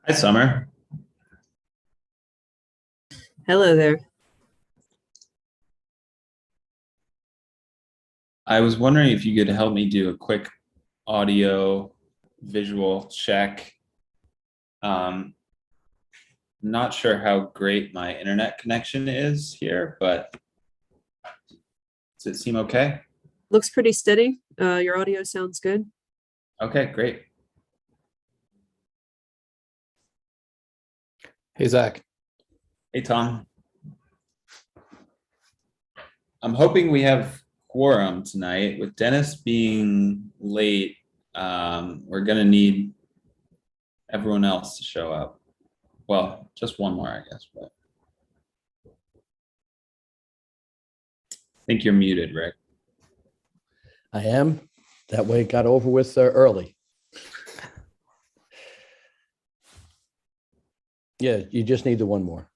Hi, Summer. Hello there. I was wondering if you could help me do a quick audio visual check. Um, Not sure how great my internet connection is here, but does it seem okay? Looks pretty steady. Your audio sounds good. Okay, great. Hey, Zach. Hey, Tom. I'm hoping we have quorum tonight. With Dennis being late, we're gonna need everyone else to show up. Well, just one more, I guess, but I think you're muted, Rick. I am. That way it got over with early. Yeah, you just need the one more.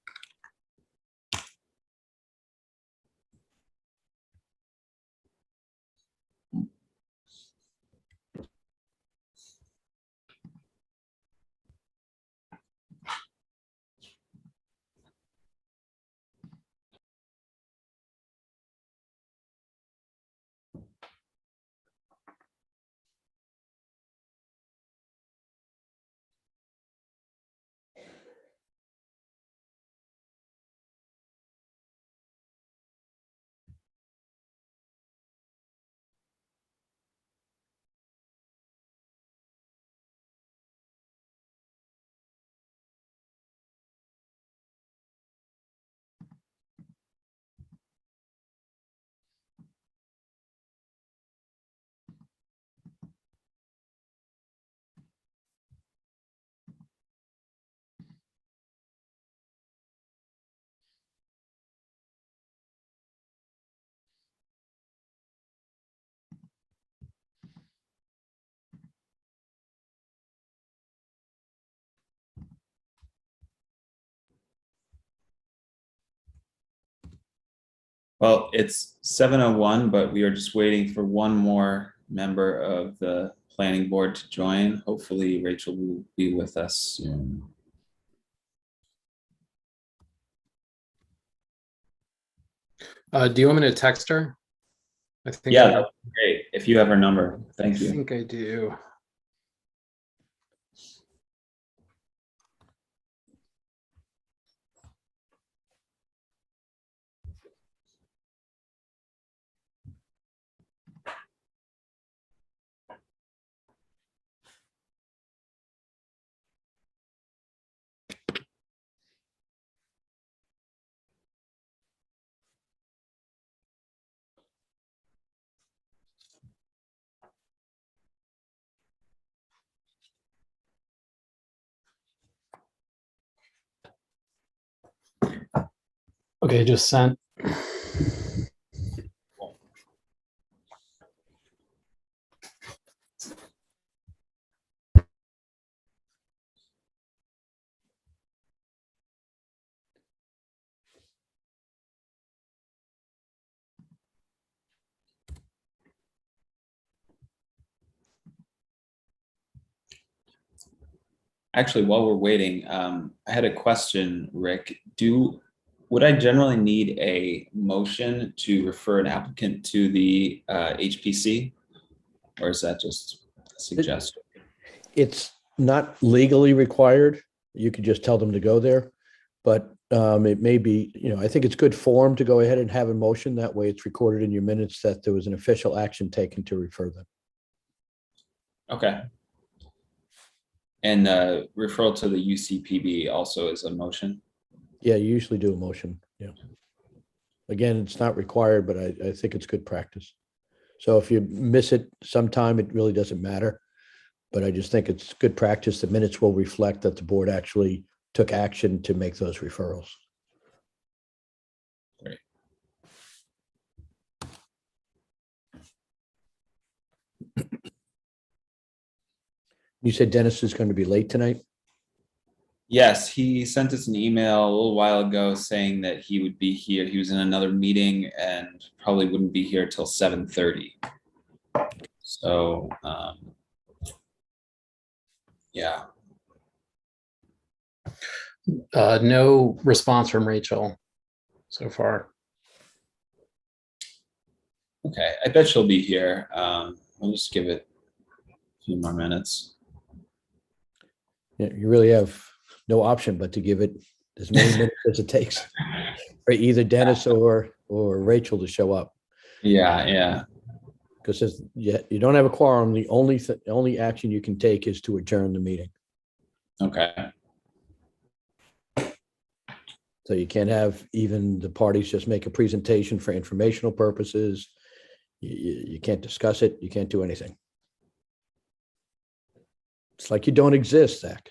Well, it's 7:01, but we are just waiting for one more member of the planning board to join. Hopefully Rachel will be with us soon. Do you want me to text her? I think Yeah, that'd be great. If you have her number, I thank you. think I do. Okay, just sent. Actually, while we're waiting, I had a question, Rick. Would I generally need a motion to refer an applicant to the HPC? Or is that just a suggestion? It's not legally required. You could just tell them to go there. But it may be, I think it's good form to go ahead and have a motion. That way it's recorded in your minutes that there was an official action taken to refer them. Okay. And referral to the UCPB also is a motion? Yeah, you usually do a motion. Yeah. Again, it's not required, but I think it's good practice. So if you miss it sometime, it really doesn't matter. But I just think it's good practice. The minutes will reflect that the board actually took action to make those referrals. Great. You said Dennis is going to be late tonight? Yes, he sent us an email a little while ago saying that he would be here. He was in another meeting and probably wouldn't be here till 7:30. So, yeah. No response from Rachel so far. Okay, I bet she'll be here. We'll just give it a few more minutes. Yeah, you really have no option but to give it as many minutes as it takes for either Dennis or Rachel to show up. Yeah. Because you don't have a quorum. The only action you can take is to adjourn the meeting. Okay. So you can't have even the parties just make a presentation for informational purposes. You can't discuss it. You can't do anything. It's like you don't exist, Zach.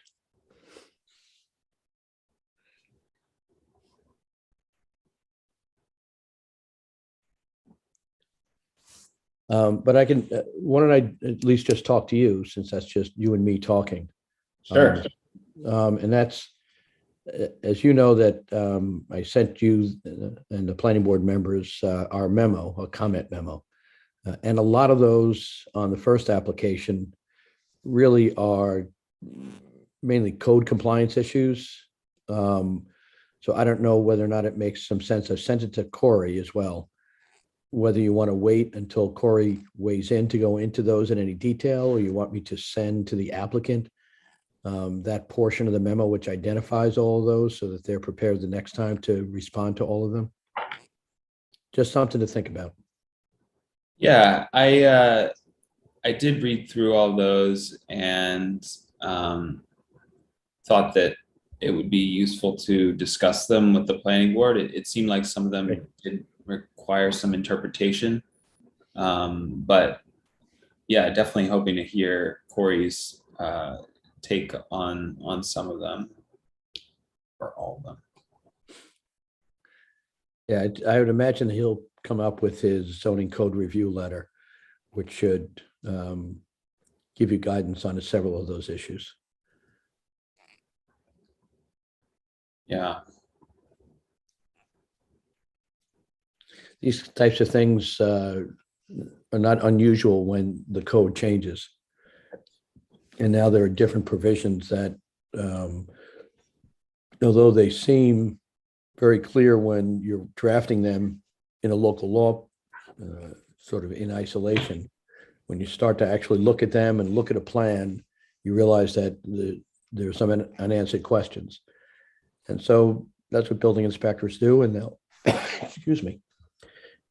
But I can, why don't I at least just talk to you, since that's just you and me talking. Sure. And that's, as you know, that I sent you and the planning board members our memo, a comment memo. And a lot of those on the first application really are mainly code compliance issues. So I don't know whether or not it makes some sense. I sent it to Corey as well. Whether you want to wait until Corey weighs in to go into those in any detail, or you want me to send to the applicant that portion of the memo which identifies all of those so that they're prepared the next time to respond to all of them. Just something to think about. Yeah, I did read through all those and thought that it would be useful to discuss them with the planning board. It seemed like some of them did require some interpretation. But yeah, definitely hoping to hear Corey's take on some of them or all of them. Yeah, I would imagine that he'll come up with his zoning code review letter, which should give you guidance on several of those issues. Yeah. These types of things are not unusual when the code changes. And now there are different provisions that, although they seem very clear when you're drafting them in a local law, sort of in isolation, when you start to actually look at them and look at a plan, you realize that there's some unanswered questions. And so that's what building inspectors do. And they'll, excuse me,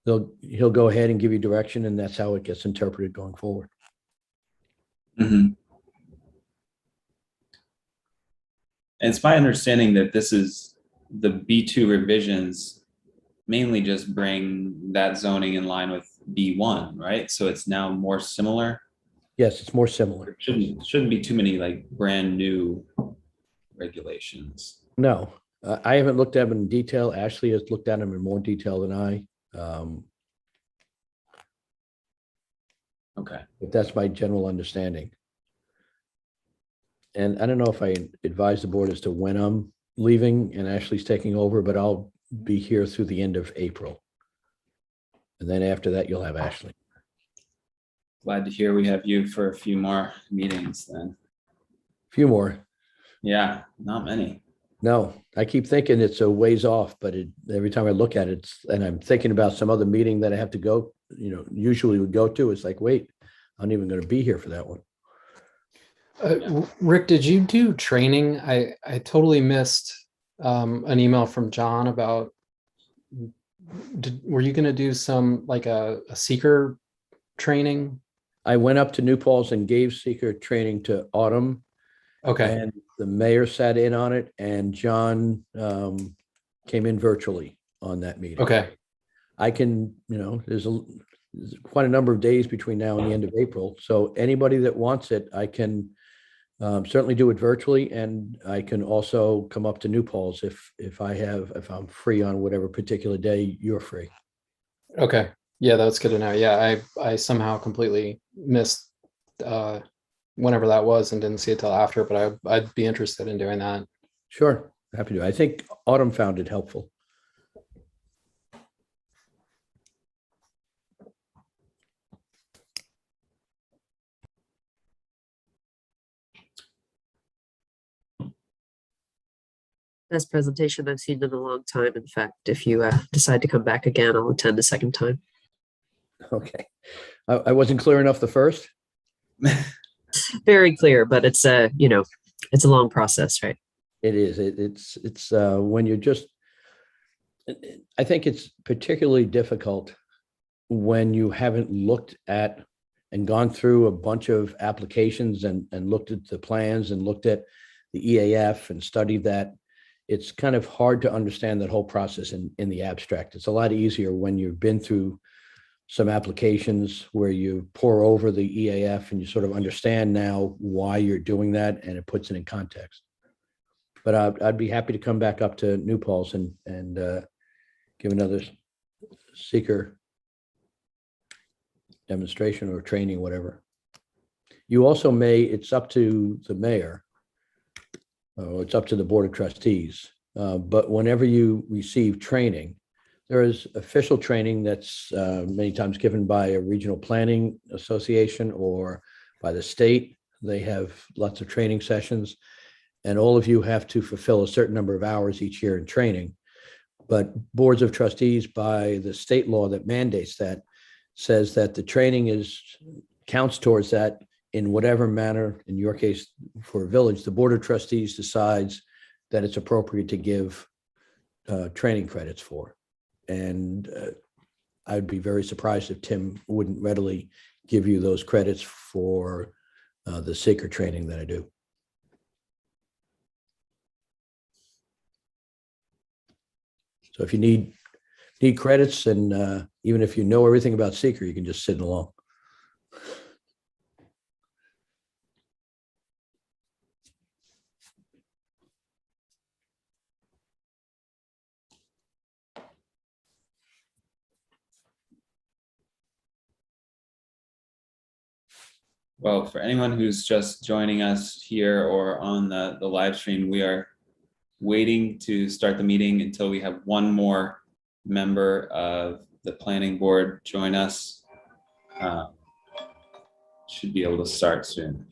he'll go ahead and give you direction, and that's how it gets interpreted going forward. Mm-hmm. And it's my understanding that this is the B2 revisions mainly just bring that zoning in line with B1, right? So it's now more similar. Yes, it's more similar. Shouldn't be too many like brand new regulations. No, I haven't looked at them in detail. Ashley has looked at them in more detail than I. Okay. But that's my general understanding. And I don't know if I advise the board as to when I'm leaving and Ashley's taking over, but I'll be here through the end of April. And then after that, you'll have Ashley. Glad to hear we have you for a few more meetings then. A few more. Yeah, not many. No, I keep thinking it's a ways off, but every time I look at it, and I'm thinking about some other meeting that I have to go, usually would go to, it's like, wait, I'm not even going to be here for that one. Rick, did you do training? I totally missed an email from John about, were you going to do some like a seeker training? I went up to New Paltz and gave seeker training to Autumn. Okay. And the mayor sat in on it, and John came in virtually on that meeting. Okay. I can, there's quite a number of days between now and the end of April. So anybody that wants it, I can certainly do it virtually, and I can also come up to New Paltz if I'm free on whatever particular day you're free. Okay. Yeah, that's good to know. Yeah, I somehow completely missed whenever that was and didn't see it till after, but I'd be interested in doing that. Sure, happy to. I think Autumn found it helpful. Best presentation I've seen in a long time. In fact, if you decide to come back again, I'll attend a second time. Okay. I wasn't clear enough the first. Very clear, but it's it's a long process, right? It is. It's when you're just, I think it's particularly difficult when you haven't looked at and gone through a bunch of applications and looked at the plans and looked at the EAF and studied that. It's kind of hard to understand that whole process in the abstract. It's a lot easier when you've been through some applications where you pour over the EAF and you sort of understand now why you're doing that, and it puts it in context. But I'd be happy to come back up to New Paltz and give another seeker demonstration or training, whatever. You also may, it's up to the mayor, or it's up to the Board of Trustees. But whenever you receive training, there is official training that's many times given by a regional planning association or by the state. They have lots of training sessions, and all of you have to fulfill a certain number of hours each year in training. But boards of trustees, by the state law that mandates that, says that the training counts towards that in whatever manner. In your case, for a village, the Board of Trustees decides that it's appropriate to give training credits for. And I'd be very surprised if Tim wouldn't readily give you those credits for the seeker training that I do. So if you need credits, and even if you know everything about seeker, you can just sit along. Well, for anyone who's just joining us here or on the live stream, we are waiting to start the meeting until we have one more member of the planning board join us. Should be able to start soon.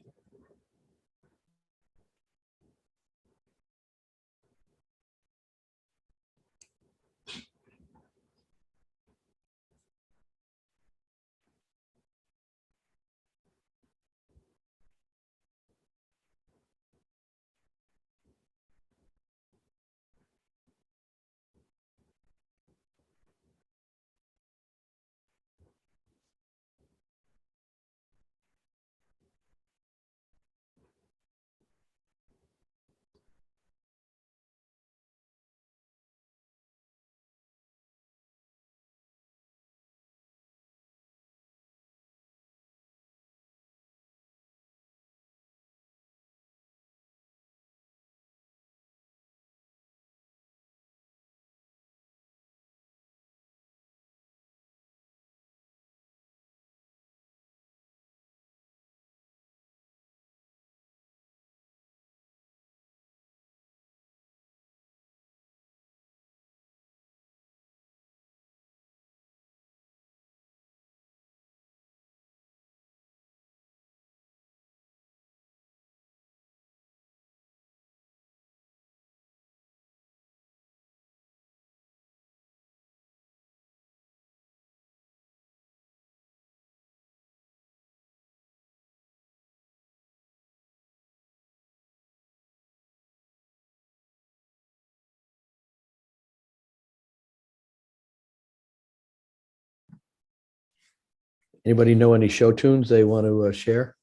Anybody know any show tunes they want to share?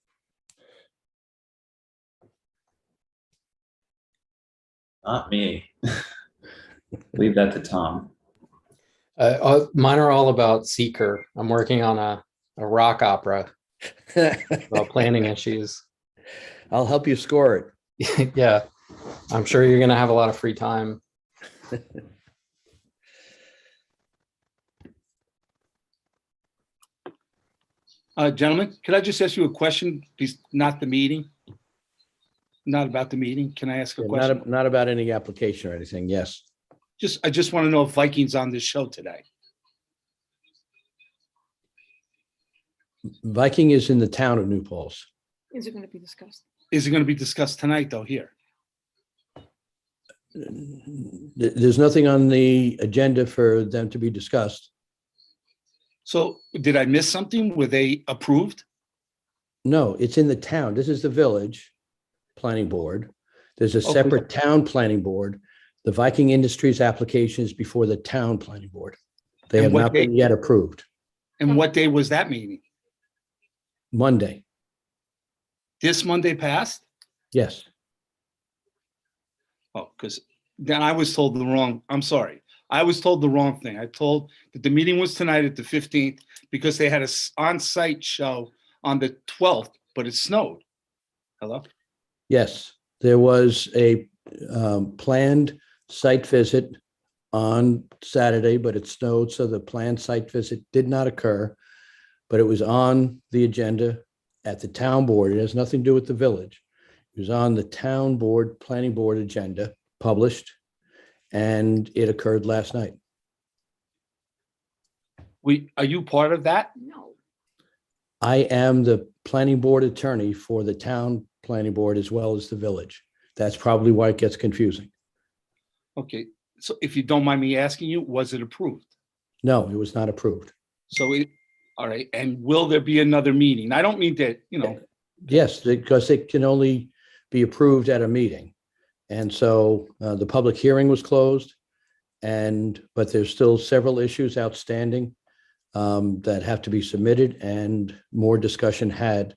Not me. Leave that to Tom. Mine are all about seeker. I'm working on a rock opera about planning issues. I'll help you score it. Yeah, I'm sure you're going to have a lot of free time. Gentlemen, could I just ask you a question? Please, not the meeting. Not about the meeting. Can I ask a question? Not about any application or anything. Yes. I just want to know if Viking's on this show today. Viking is in the town of New Paltz. Is it going to be discussed? Is it going to be discussed tonight, though, here? There's nothing on the agenda for them to be discussed. So did I miss something? Were they approved? No, it's in the town. This is the village planning board. There's a Okay. separate town planning board. The Viking Industries application is before the town planning board. They And have what not been yet approved. And what day was that meeting? Monday, This Monday passed? yes. Oh, because then I was told the wrong, I'm sorry. I was told the wrong thing. I told that the meeting was tonight at the 15th because they had a on-site show on the 12th, but it snowed. Hello? Yes, there was a planned site visit on Saturday, but it snowed, so the planned site visit did not occur. But it was on the agenda at the town board. It has nothing to do with the village. It was on the town board, planning board agenda, published, and it occurred last night. Are you part of that? No. I am the planning board attorney for the town planning board as well as the village. That's probably why it gets confusing. Okay, so if you don't mind me asking you, was it approved? No, it was not approved. All right, and will there be another meeting? I don't mean that, Yes, because it can only be approved at a meeting. And so the public hearing was closed, but there's still several issues outstanding that have to be submitted and more discussion had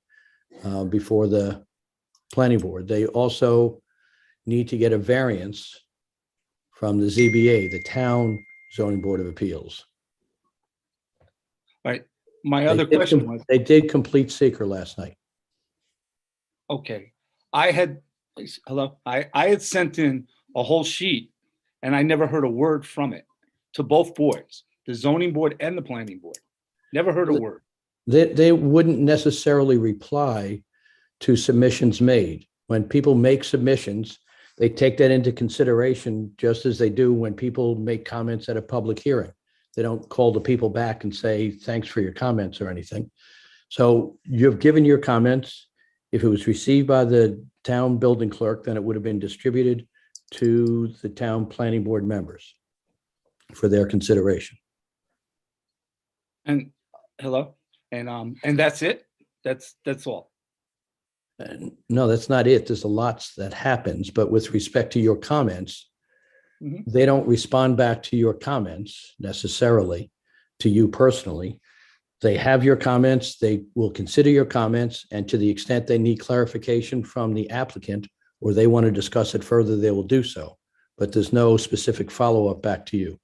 before the planning board. They also need to get a variance from the ZBA, the Town Zoning Board of Appeals. right? My other question was, They did complete seeker last night. okay, hello, I had sent in a whole sheet and I never heard a word from it to both boards, the zoning board and the planning board. Never heard a word. They wouldn't necessarily reply to submissions made. When people make submissions, they take that into consideration just as they do when people make comments at a public hearing. They don't call the people back and say, thanks for your comments or anything. So you've given your comments. If it was received by the town building clerk, then it would have been distributed to the town planning board members for their consideration. And hello, and that's it? That's all. No, that's not it. There's a lot that happens, but with respect to your comments, they don't respond back to your comments necessarily, to you personally. They have your comments, they will consider your comments, and to the extent they need clarification from the applicant or they want to discuss it further, they will do so. But there's no specific follow-up back to you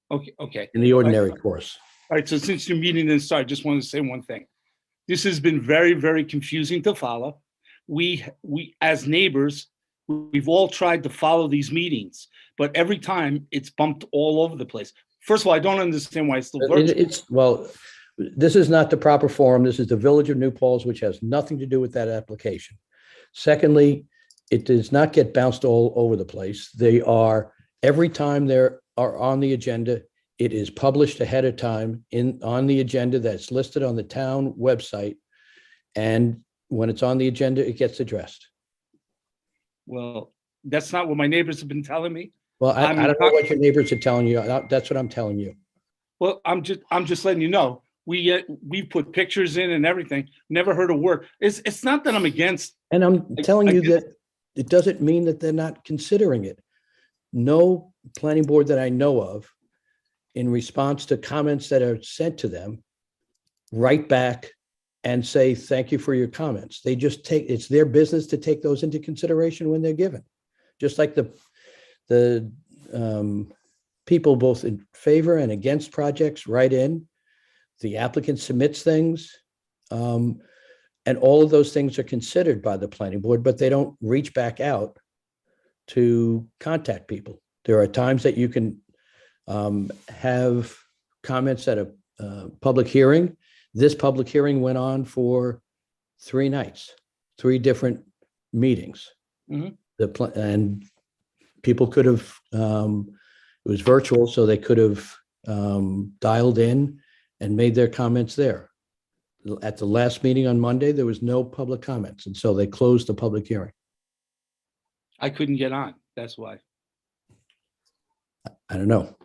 Okay. in the ordinary course. All right, so since your meeting didn't start, I just wanted to say one thing. This has been very, very confusing to follow. We as neighbors, we've all tried to follow these meetings, but every time it's bumped all over the place. First of all, I don't understand why it's still virtual. This is not the proper forum. This is the Village of New Paltz, which has nothing to do with that application. Secondly, it does not get bounced all over the place. Every time they are on the agenda, it is published ahead of time on the agenda that's listed on the town website. And when it's on the agenda, it gets addressed. Well, that's not what my neighbors have been telling me. Well, I don't know what your neighbors are telling you. That's what I'm telling you. Well, I'm just letting you know. We put pictures in and everything. Never heard a word. It's not that I'm against. And I'm telling you that it doesn't mean that they're not considering it. No planning board that I know of, in response to comments that are sent to them, write back and say, thank you for your comments. They just it's their business to take those into consideration when they're given. Just like the people both in favor and against projects write in, the applicant submits things, and all of those things are considered by the planning board, but they don't reach back out to contact people. There are times that you can have comments at a public hearing. This public hearing went on for 3 nights, 3 different meetings. And people could have, it was virtual, so they could have dialed in and made their comments there. At the last meeting on Monday, there was no public comments, and so they closed the public hearing. I couldn't get on. That's why. I don't know.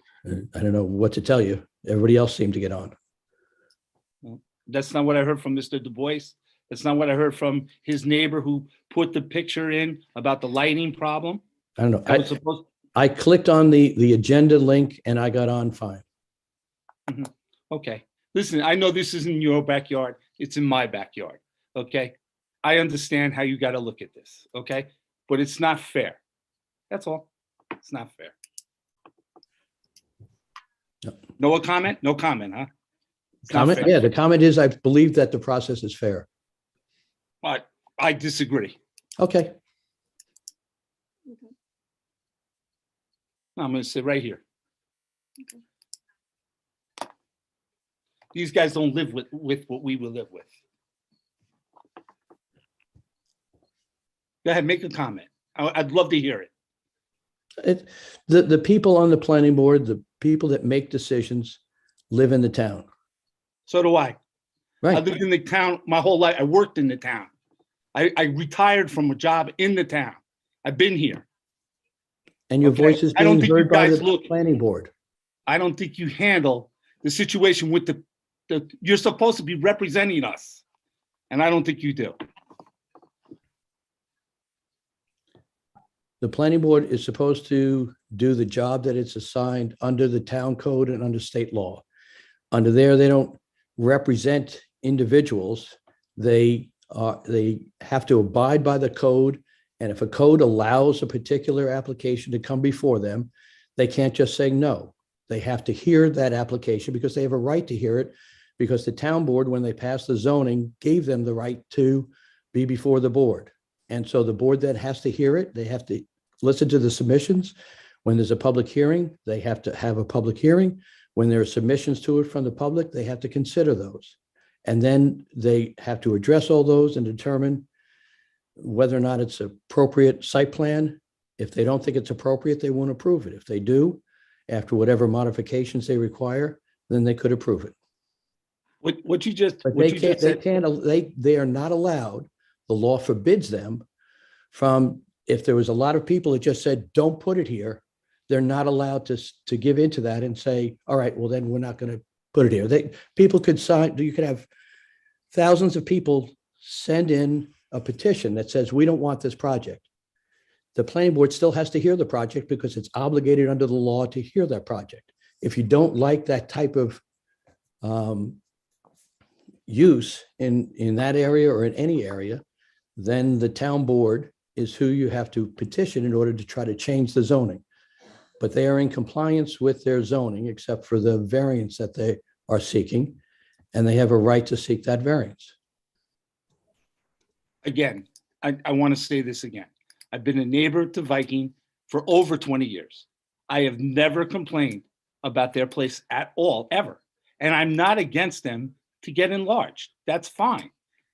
I don't know what to tell you. Everybody else seemed to get on. That's not what I heard from Mr. Du Bois. That's not what I heard from his neighbor who put the picture in about the lighting problem. I don't know. That was supposed. I clicked on the agenda link and I got on fine. Okay. Listen, I know this isn't your backyard. It's in my backyard. Okay. I understand how you got to look at this. Okay. But it's not fair. That's all. It's not fair. Yep. No comment? No comment, huh? It's not Comment? fair. Yeah, the comment is I believe that the process is fair. But I disagree. Okay. I'm going to sit right here. These guys don't live with what we will live with. Go ahead, make a comment. I'd love to hear it. The people on the planning board, the people that make decisions live in the town. So do I. I Right. lived in the town my whole life. I worked in the town. I retired from a job in the town. I've been here. And your Okay. voice is I don't being think you heard by guys the look- planning board. I don't think you handle the situation with the you're supposed to be representing us. And I don't think you do. The planning board is supposed to do the job that it's assigned under the town code and under state law. Under there, they don't represent individuals. They have to abide by the code. And if a code allows a particular application to come before them, they can't just say no. They have to hear that application because they have a right to hear it, because the town board, when they passed the zoning, gave them the right to be before the board. And so the board then has to hear it. They have to listen to the submissions. When there's a public hearing, they have to have a public hearing. When there are submissions to it from the public, they have to consider those. And then they have to address all those and determine whether or not it's appropriate site plan. If they don't think it's appropriate, they won't approve it. If they do, after whatever modifications they require, then they could approve it. What you just But what they you can't, just said, they are not allowed, the law forbids them from, if there was a lot of people that just said, don't put it here, they're not allowed to give into that and say, all right, well, then we're not going to put it here. People could sign, you could have thousands of people send in a petition that says, we don't want this project. The planning board still has to hear the project because it's obligated under the law to hear that project. If you don't like that type of use in that area or in any area, then the town board is who you have to petition in order to try to change the zoning. But they are in compliance with their zoning, except for the variance that they are seeking, and they have a right to seek that variance. again, I want to say this again. I've been a neighbor to Viking for over 20 years. I have never complained about their place at all, ever. And I'm not against them to get enlarged. That's fine.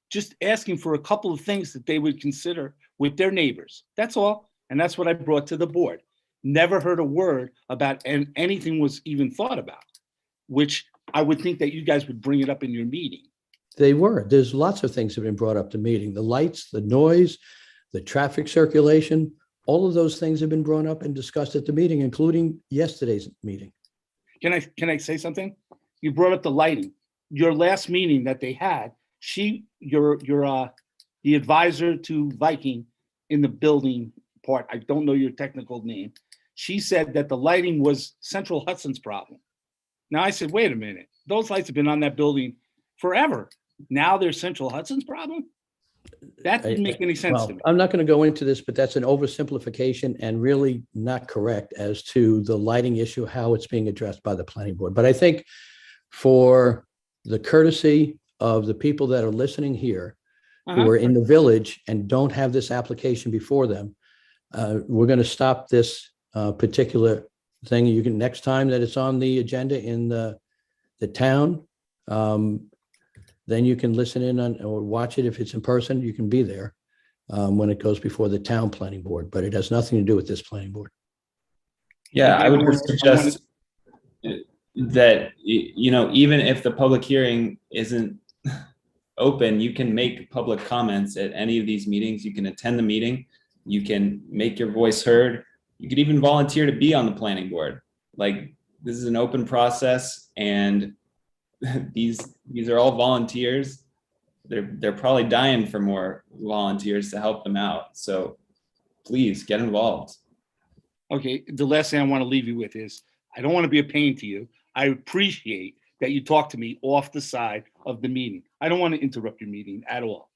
Just asking for a couple of things that they would consider with their neighbors. That's all. And that's what I brought to the board. Never heard a word about anything was even thought about, which I would think that you guys would bring it up in your meeting. There's lots of things that have been brought up to meeting, the lights, the noise, the traffic circulation, all of those things have been brought up and discussed at the meeting, including yesterday's meeting. Can I say something? You brought up the lighting. Your last meeting that they had, you're the advisor to Viking in the building part. I don't know your technical name. She said that the lighting was Central Hudson's problem. Now I said, wait a minute. Those lights have been on that building forever. Now they're Central Hudson's problem? That didn't make any sense Well, to me. I'm not going to go into this, but that's an oversimplification and really not correct as to the lighting issue, how it's being addressed by the planning board. But I think for the courtesy of the people that are listening here, who are in the village and don't have this application before them, we're going to stop this particular thing. You can, next time that it's on the agenda in the town, then you can listen in on or watch it. If it's in person, you can be there when it goes before the town planning board, but it has nothing to do with this planning board. Yeah, I would just suggest that, even if the public hearing isn't open, you can make public comments at any of these meetings. You can attend the meeting. You can make your voice heard. You could even volunteer to be on the planning board. Like, this is an open process, and these are all volunteers. They're probably dying for more volunteers to help them out. So please get involved. Okay, the last thing I want to leave you with is, I don't want to be a pain to you. I appreciate that you talk to me off the side of the meeting. I don't want to interrupt your meeting at all.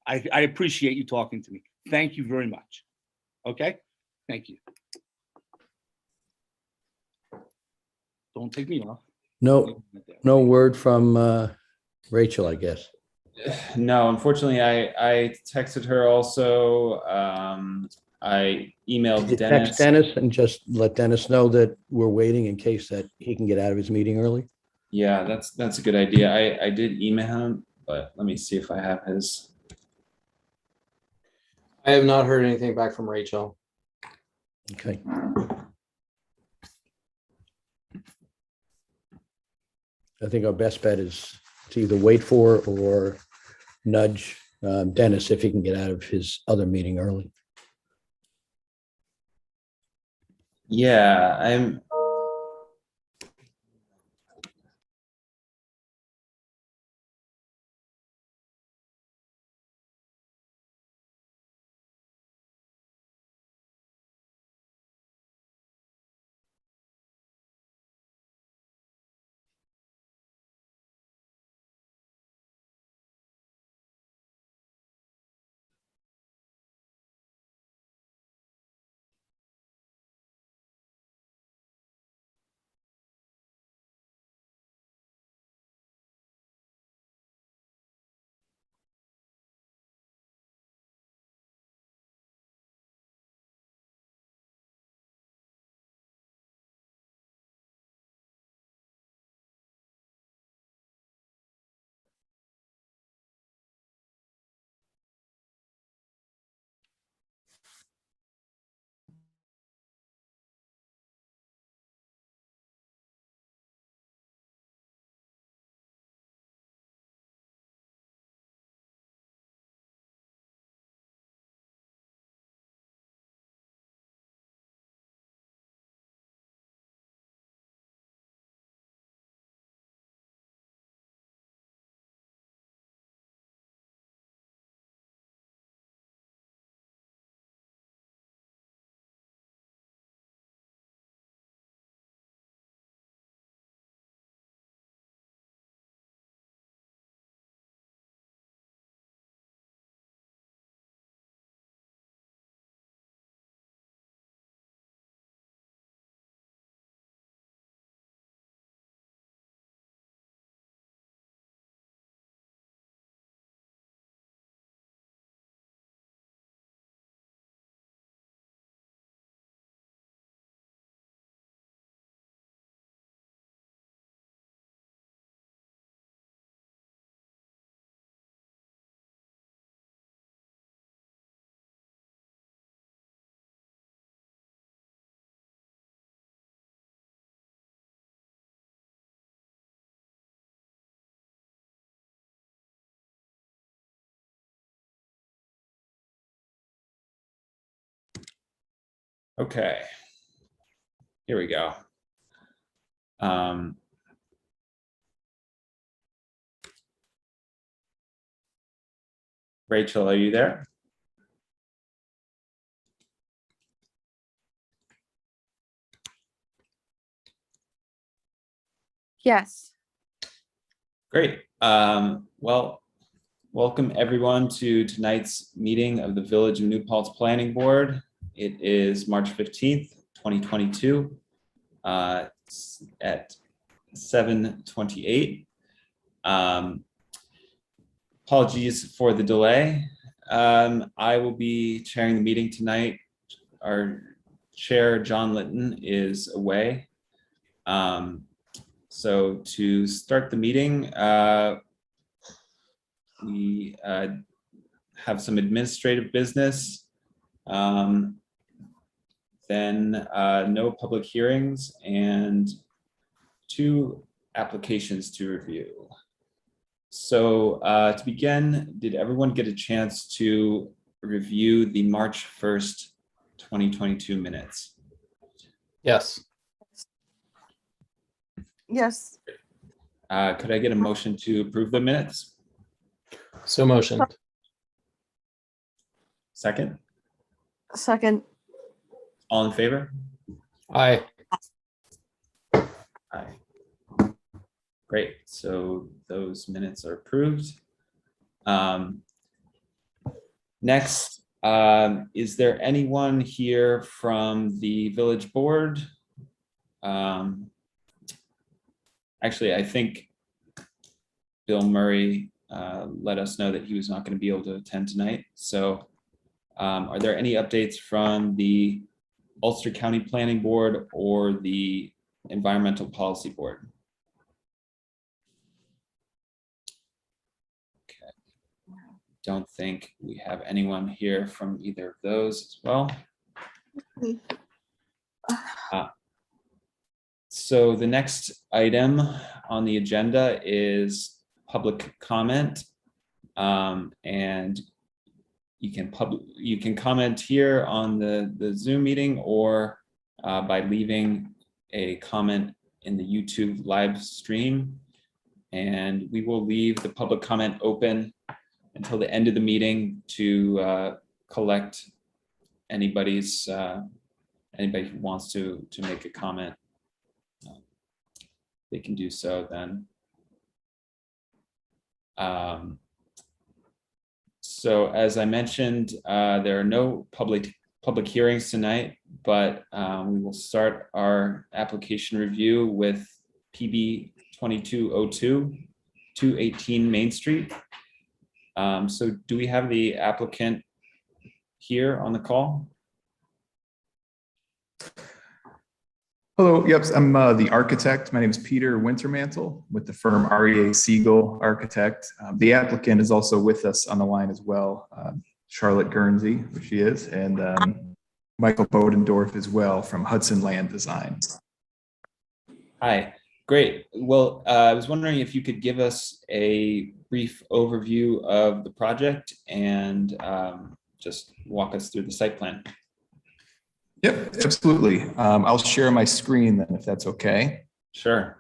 I appreciate you talking to me. Thank you very much. Okay? Thank you. Don't take me off. No word from Rachel, I guess. No, unfortunately, I texted her also. I emailed You Dennis. text Dennis and just let Dennis know that we're waiting in case that he can get out of his meeting early. Yeah, that's a good idea. I did email him, but let me see if I have his. I have not heard anything back from Rachel. Okay. I think our best bet is to either wait for or nudge Dennis if he can get out of his other meeting early. Yeah, I'm. Okay. Here we go. Rachel, are you there? Yes. Great. Well, welcome everyone to tonight's meeting of the Village of New Paltz Planning Board. It is March 15th, 2022 at 7:28. Apologies for the delay. I will be chairing the meeting tonight. Our chair, John Litton, is away. So to start the meeting, we have some administrative business, then no public hearings, and 2 applications to review. So to begin, did everyone get a chance to review the March 1st, 2022 minutes? Yes. Yes. Could I get a motion to approve the minutes? So motioned. Second? Second. All in favor? Aye. Aye. Great, so those minutes are approved. Next, is there anyone here from the village board? Actually, I think Bill Murray let us know that he was not going to be able to attend tonight. So are there any updates from the Ulster County Planning Board or the Environmental Policy Board? Okay. Don't think we have anyone here from either of those as well. So the next item on the agenda is public comment, and you can comment here on the Zoom meeting or by leaving a comment in the YouTube live stream. And we will leave the public comment open until the end of the meeting to collect anybody who wants to make a comment. They can do so then. So as I mentioned, there are no public hearings tonight, but we will start our application review with PB 2202, 218 Main Street. So do we have the applicant here on the call? Hello, yep, I'm the architect. My name is Peter Wintermantle with the firm REA Siegel Architect. The applicant is also with us on the line as well, Charlotte Guernsey, who she is, and Michael Bodendorf as well from Hudson Land Design. Hi, great. Well, I was wondering if you could give us a brief overview of the project and just walk us through the site plan. Yep, absolutely. I'll share my screen then, if that's okay. Sure.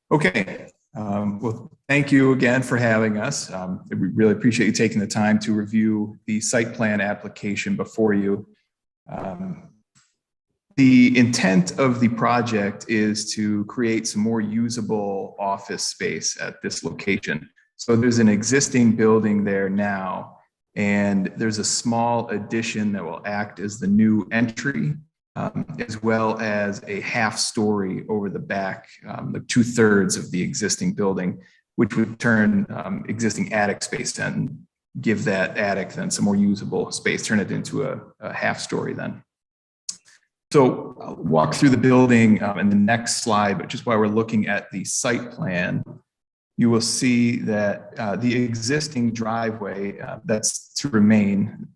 Okay. Well, thank you again for having us. We really appreciate you taking the time to review the site plan application before you. The intent of the project is to create some more usable office space at this location. So there's an existing building there now, and there's a small addition that will act as the new entry, as well as a half story over the back, the 2/3 of the existing building, which would turn existing attic space and give that attic then some more usable space, turn it into a half story then. So I'll walk through the building in the next slide, but just while we're looking at the site plan, you will see that the existing driveway that's to remain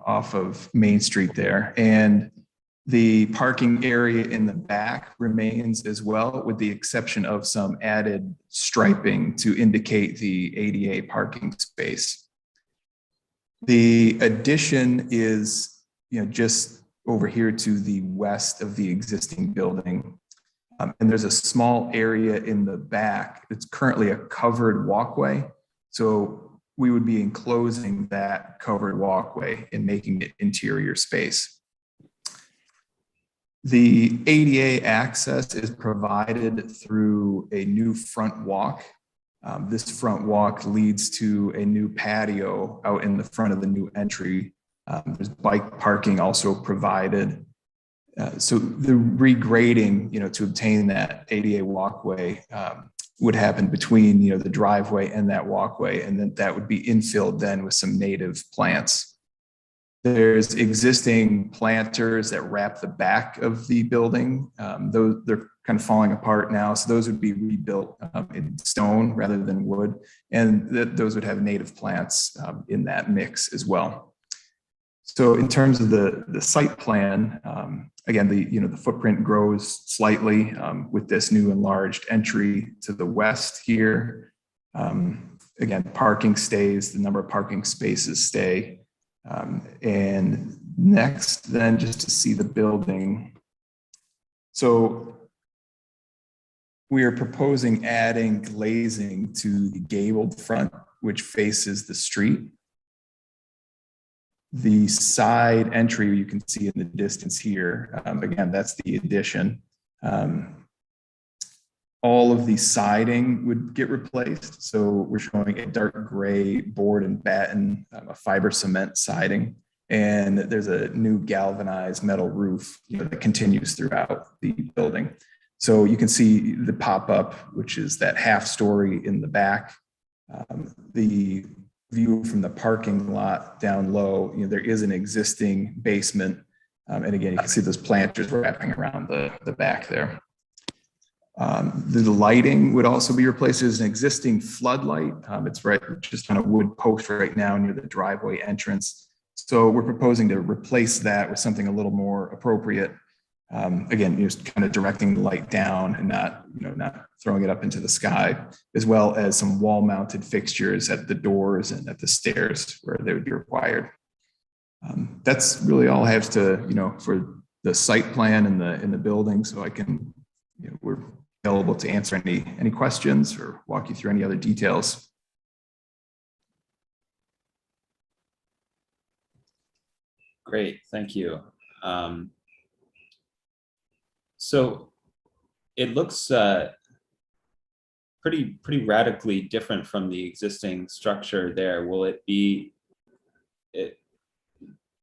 off of Main Street there, and the parking area in the back remains as well, with the exception of some added striping to indicate the ADA parking space. The addition is, just over here to the west of the existing building. And there's a small area in the back. It's currently a covered walkway. So we would be enclosing that covered walkway and making it interior space. The ADA access is provided through a new front walk. This front walk leads to a new patio out in the front of the new entry. There's bike parking also provided. So the regrading, to obtain that ADA walkway would happen between, the driveway and that walkway, and then that would be infilled then with some native plants. There's existing planters that wrap the back of the building. Those, they're kind of falling apart now, so those would be rebuilt in stone rather than wood, and those would have native plants in that mix as well. So in terms of the site plan, again, the footprint grows slightly with this new enlarged entry to the west here. again, parking stays, the number of parking spaces stay. And next, then just to see the building. So we are proposing adding glazing to the gabled front, which faces the street. The side entry you can see in the distance here, again, that's the addition. All of the siding would get replaced. So we're showing a dark gray board and batten, a fiber cement siding, and there's a new galvanized metal roof that continues throughout the building. So you can see the pop-up, which is that half story in the back. The view from the parking lot down low, there is an existing basement. And again, you can see those planters wrapping around the back there. The lighting would also be replaced. There's an existing floodlight. It's right just on a wood post right now near the driveway entrance. So we're proposing to replace that with something a little more appropriate. Again, just kind of directing the light down and not throwing it up into the sky, as well as some wall-mounted fixtures at the doors and at the stairs where they would be required. That's really all I have to, for the site plan and the building. So I can, we're available to answer any questions or walk you through any other details. Great, thank you. So it looks pretty radically different from the existing structure there. Will it be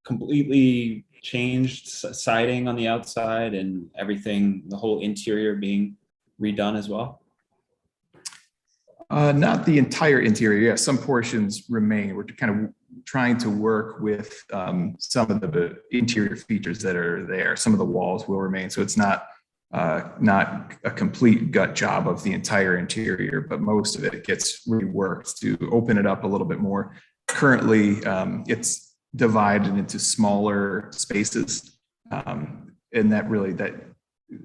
completely changed siding on the outside and everything, the whole interior being redone as well? Not the entire interior. Yeah, some portions remain. We're kind of trying to work with some of the interior features that are there. Some of the walls will remain, so it's not a complete gut job of the entire interior, but most of it gets reworked to open it up a little bit more. Currently, it's divided into smaller spaces, and that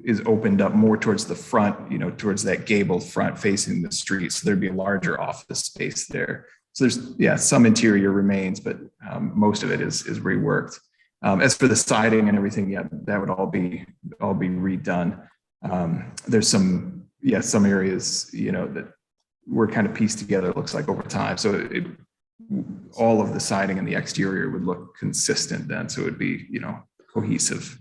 is opened up more towards the front, towards that gabled front facing the street. So there'd be a larger office space there. So there's, some interior remains, but most of it is reworked. As for the siding and everything, that would all be redone. There's some areas, that were kind of pieced together, it looks like, over time. So all of the siding and the exterior would look consistent then. So it would be, cohesive.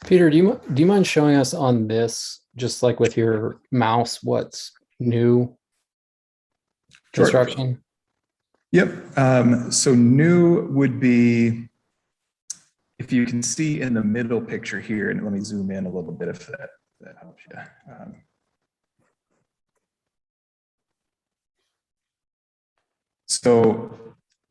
Peter, do you mind showing us on this, just like with your mouse, what's new construction? Yep. So new would be, if you can see in the middle picture here, and let me zoom in a little bit if that helps you. So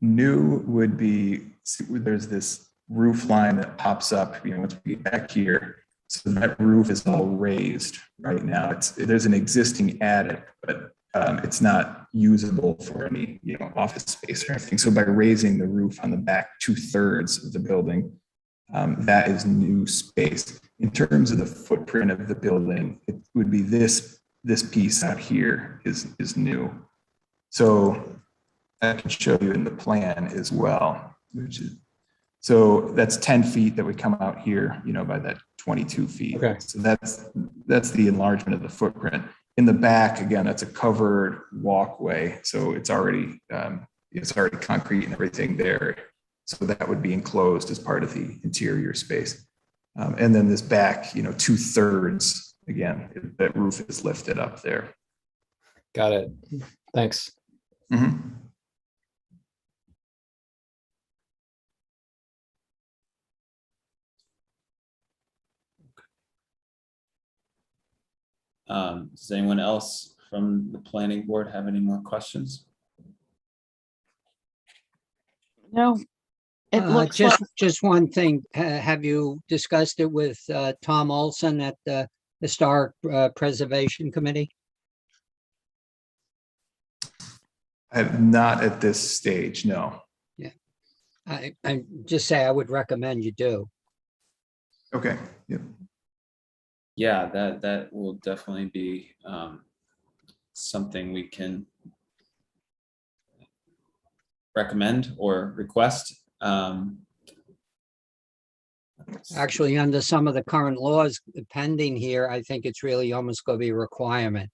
new would be, there's this roof line that pops up, once we get back here. So that roof is all raised right now. There's an existing attic, but it's not usable for any office space or anything. So by raising the roof on the back 2/3 of the building, that is new space. In terms of the footprint of the building, it would be this piece out here is new. So I can show you in the plan as well, so that's 10 feet that would come out here, by that 22 feet. Okay. So that's the enlargement of the footprint. In the back, again, that's a covered walkway. So it's already concrete and everything there. So that would be enclosed as part of the interior space. And then this back, 2/3, again, that roof is lifted up there. Got it. Thanks. Mm-hmm. Does anyone else from the planning board have any more questions? No, it looks like, Just one thing. Have you discussed it with Tom Olson at the Historic Preservation Committee? I have not at this stage, no. Yeah, I just say I would recommend you do. Okay. Yep. Yeah, that will definitely be something we can recommend or request. Actually, under some of the current laws pending here, I think it's really almost going to be a requirement.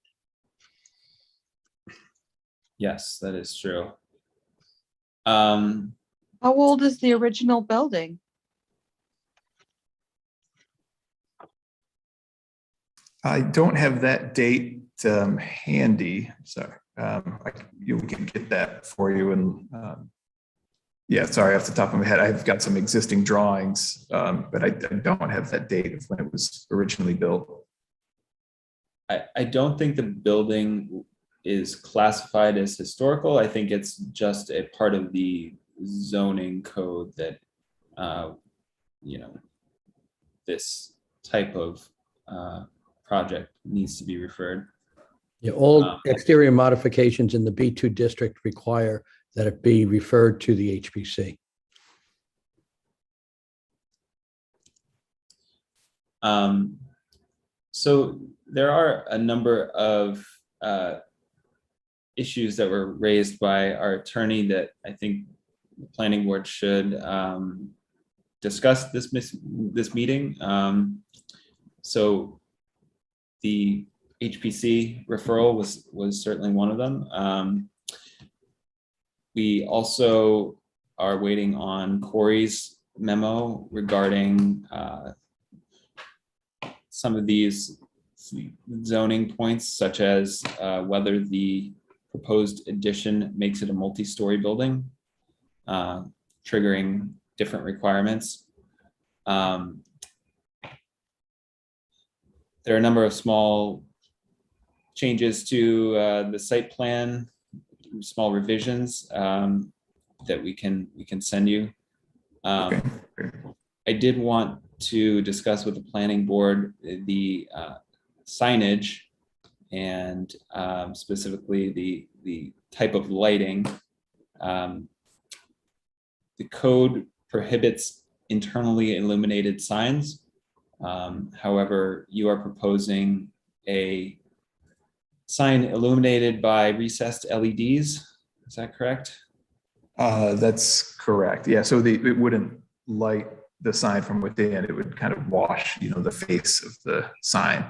Yes, that is true. How old is the original building? I don't have that date handy, so we can get that for you. And yeah, sorry, off the top of my head, I've got some existing drawings, but I don't have that date of when it was originally built. I don't think the building is classified as historical. I think it's just a part of the zoning code that, this type of project needs to be referred. Yeah, all exterior modifications in the B2 district require that it be referred to the HPC. So there are a number of issues that were raised by our attorney that I think the planning board should discuss this meeting. So the HPC referral was certainly one of them. We also are waiting on Corey's memo regarding some of these zoning points, such as whether the proposed addition makes it a multi-story building, triggering different requirements. There are a number of small changes to the site plan, small revisions that we can send you. Okay. I did want to discuss with the planning board the signage and specifically the type of lighting. The code prohibits internally illuminated signs. However, you are proposing a sign illuminated by recessed LEDs. Is that correct? That's correct. Yeah, so it wouldn't light the sign from within. It would kind of wash, the face of the sign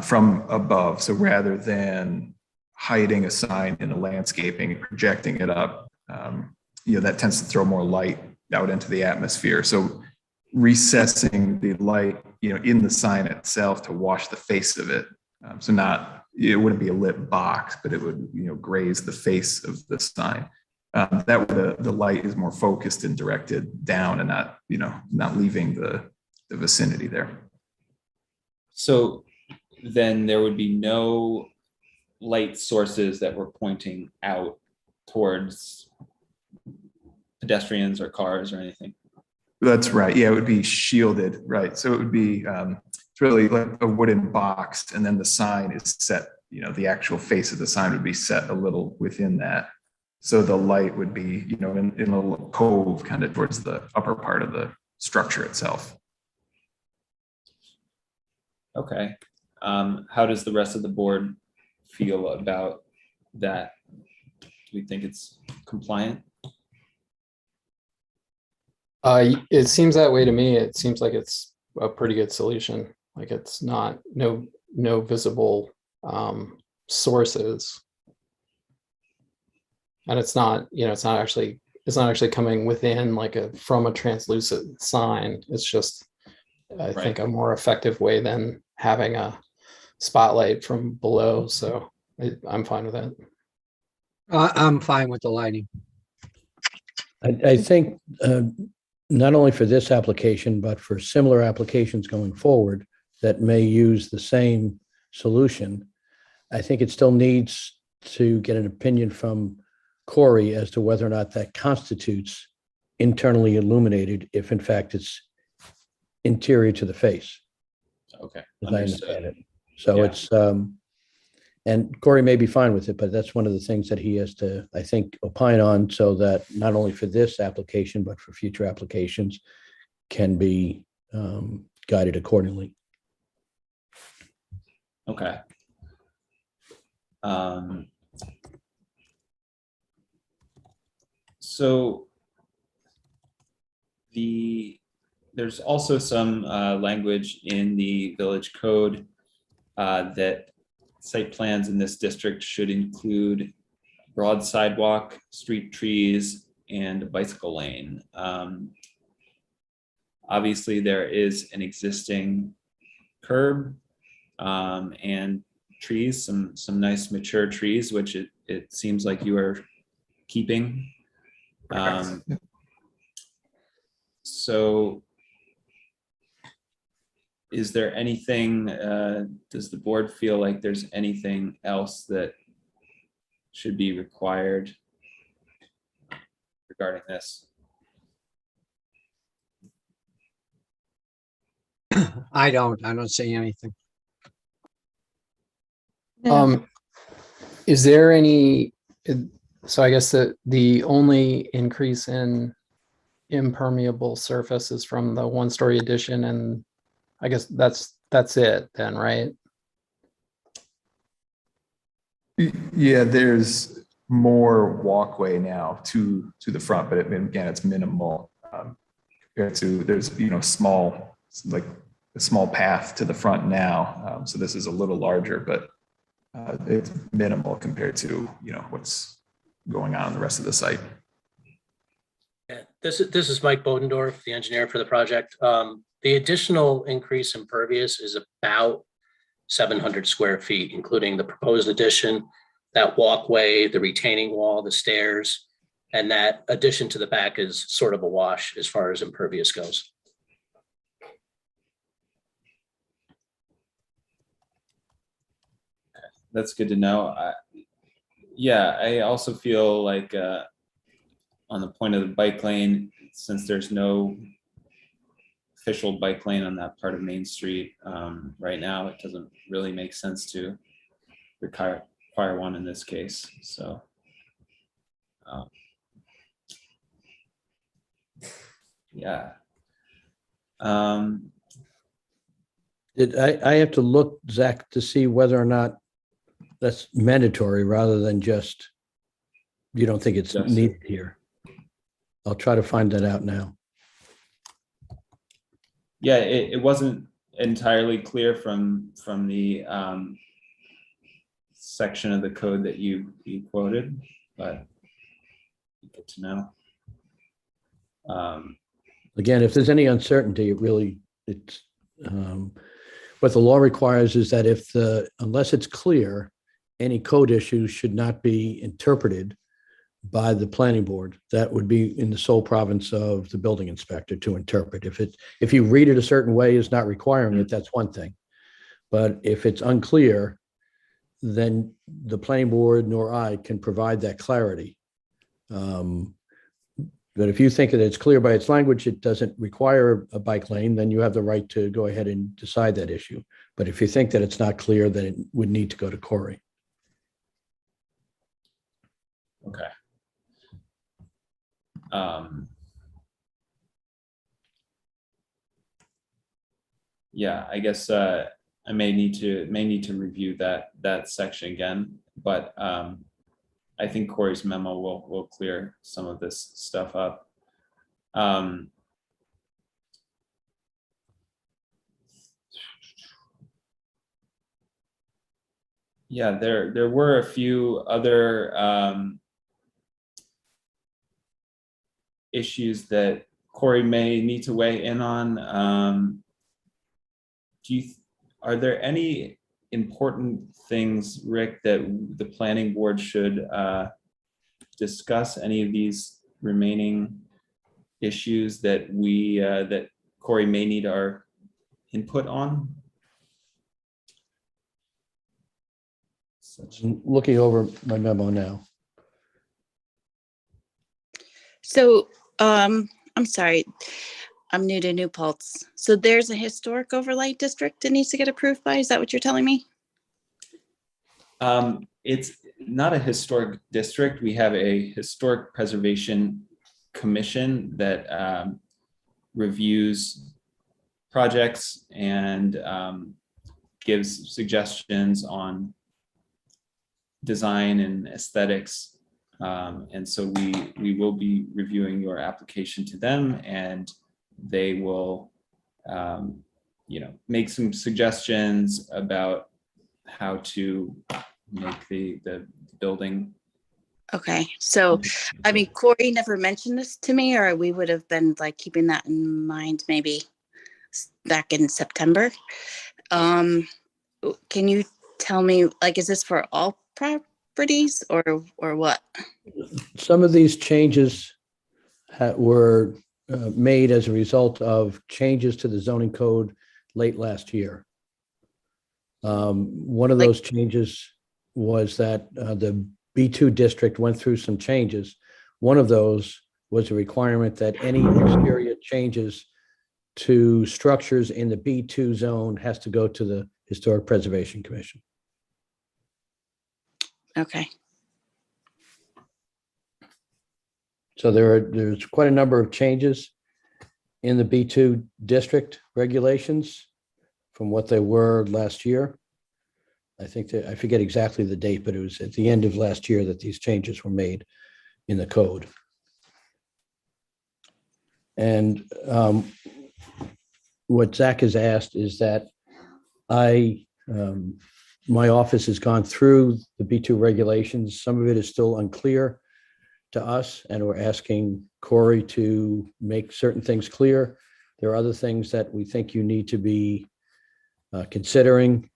from above. So rather than hiding a sign in the landscaping and projecting it up, that tends to throw more light out into the atmosphere. So recessing the light, in the sign itself to wash the face of it. It wouldn't be a lit box, but it would, graze the face of the sign. That way the light is more focused and directed down and not leaving the vicinity there. So then there would be no light sources that were pointing out towards pedestrians or cars or anything. That's right. Yeah, it would be shielded, right? So it would be it's really like a wooden box, and then the sign is set, the actual face of the sign would be set a little within that. So the light would be, in a little cove kind of towards the upper part of the structure itself. Okay. How does the rest of the board feel about that? Do we think it's compliant? It seems that way to me. It seems like it's a pretty good solution. Like it's no visible sources. And it's not actually coming within from a translucent sign. It's just, I think, a more effective way than having a spotlight from below. So I'm fine with that. I'm fine with the lighting. I think not only for this application, but for similar applications going forward that may use the same solution, I think it still needs to get an opinion from Corey as to whether or not that constitutes internally illuminated, if in fact it's interior to the face. Okay. As I Understood. understand it. So Yeah. it's, and Corey may be fine with it, but that's one of the things that he has to, I think, opine on, so that not only for this application, but for future applications can be guided accordingly. Okay. So there's also some language in the village code that site plans in this district should include broad sidewalk, street trees, and a bicycle lane. Obviously, there is an existing curb and trees, some nice mature trees, which it seems like you are keeping. So is there anything, does the board feel like there's anything else that should be required regarding this? I don't see anything. No. Is there any, so I guess the only increase in impermeable surface is from the one-story addition, and I guess that's it then, right? Yeah, there's more walkway now to the front, but again, it's minimal compared to there's small, like a small path to the front now. So this is a little larger, but it's minimal compared to what's going on in the rest of the site. Yeah, this is Mike Bodendorf, the engineer for the project. The additional increase in pervious is about 700 square feet, including the proposed addition, that walkway, the retaining wall, the stairs, and that addition to the back is sort of a wash as far as impervious goes. That's good to know. Yeah, I also feel like on the point of the bike lane, since there's no official bike lane on that part of Main Street right now, it doesn't really make sense to require one in this case. So yeah. I have to look, Zach, to see whether or not that's mandatory rather than just, you don't think it's needed here. I'll try to find that out now. Yeah, it wasn't entirely clear from the section of the code that you quoted, but good to know. Again, if there's any uncertainty, it's what the law requires is that unless it's clear, any code issues should not be interpreted by the planning board. That would be in the sole province of the building inspector to interpret. If you read it a certain way is not requiring it, that's one thing. But if it's unclear, then the planning board nor I can provide that clarity. But if you think that it's clear by its language, it doesn't require a bike lane, then you have the right to go ahead and decide that issue. But if you think that it's not clear, then it would need to go to Corey. Okay. Yeah, I guess I may need to review that section again, but I think Corey's memo will clear some of this stuff up. Yeah, there were a few other issues that Corey may need to weigh in on. Are there any important things, Rick, that the planning board should discuss? Any of these remaining issues that that Corey may need our input on? I'm looking over my memo now. So, I'm sorry, I'm new to New Paltz. So there's a historic overlay district that needs to get approved by, is that what you're telling me? It's not a historic district. We have a historic preservation commission that reviews projects and gives suggestions on design and aesthetics. And so we will be reviewing your application to them, and they will, make some suggestions about how to make the building. Okay, so I mean, Corey never mentioned this to me, or we would have been like keeping that in mind maybe back in September. Can you tell me, like, is this for all properties or what? Some of these changes were made as a result of changes to the zoning code late last year. One of those changes was that the B2 district went through some changes. One of those was a requirement that any exterior changes to structures in the B2 zone has to go to the Historic Preservation Commission. Okay. So there's quite a number of changes in the B2 district regulations from what they were last year. I think that, I forget exactly the date, but it was at the end of last year that these changes were made in the code. And what Zach has asked is that my office has gone through the B2 regulations. Some of it is still unclear to us, and we're asking Corey to make certain things clear. There are other things that we think you need to be considering.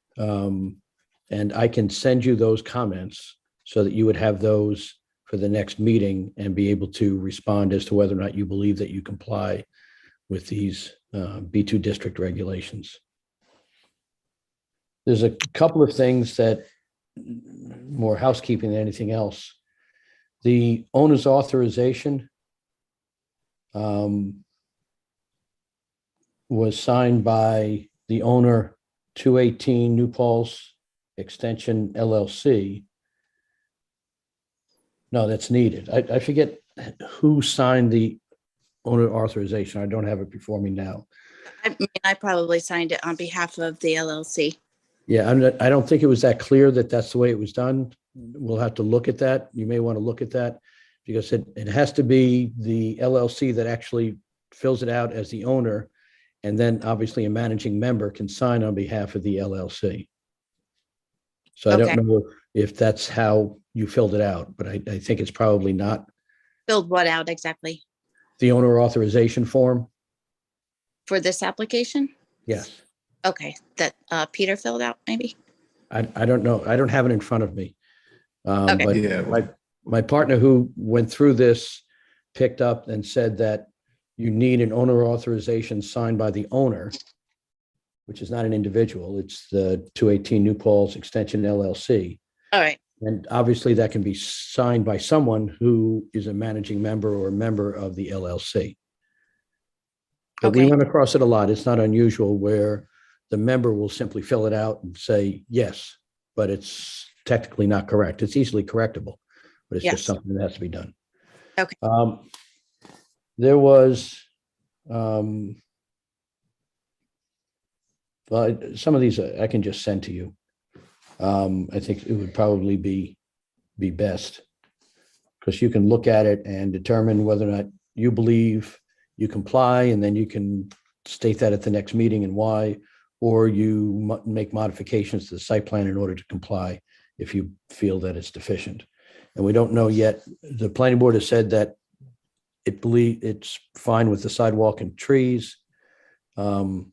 And I can send you those comments so that you would have those for the next meeting and be able to respond as to whether or not you believe that you comply with these B2 district regulations. There's a couple of things that more housekeeping than anything else. The owner's authorization was signed by the owner, 218 New Paltz Extension LLC. No, that's needed. I forget who signed the owner authorization. I don't have it before me now. I mean, I probably signed it on behalf of the LLC. Yeah, I don't think it was that clear that that's the way it was done. We'll have to look at that. You may want to look at that because it has to be the LLC that actually fills it out as the owner. And then obviously a managing member can sign on behalf of the LLC. So I don't know if that's how you filled it out, but I think it's probably not. Filled what out exactly? The owner authorization form? For this application? Yes. Okay, that Peter filled out maybe? I don't know. I don't have it in front of me. Okay. But Yeah. my partner who went through this picked up and said that you need an owner authorization signed by the owner, which is not an individual. It's the 218 New Paltz Extension LLC. All right. And obviously that can be signed by someone who is a managing member or a member of the LLC. But we run across it a lot. It's not unusual where the member will simply fill it out and say yes, but it's technically not correct. It's easily correctable, but it's just something that has to be done. Okay. There was, well, some of these I can just send to you. I think it would probably be best because you can look at it and determine whether or not you believe you comply, and then you can state that at the next meeting and why, or you make modifications to the site plan in order to comply if you feel that it's deficient. And we don't know yet. The planning board has said that it's fine with the sidewalk and trees. I'm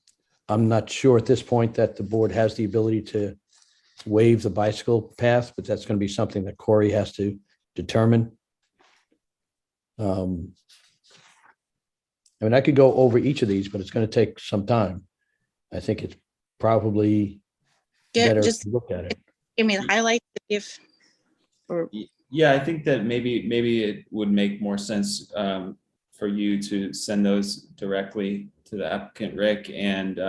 not sure at this point that the board has the ability to waive the bicycle path, but that's going to be something that Corey has to determine. I mean, I could go over each of these, but it's going to take some time. I think it's probably better just to look at it. give me the highlights if, or Yeah, I think that maybe it would make more sense for you to send those directly to the applicant, Rick, and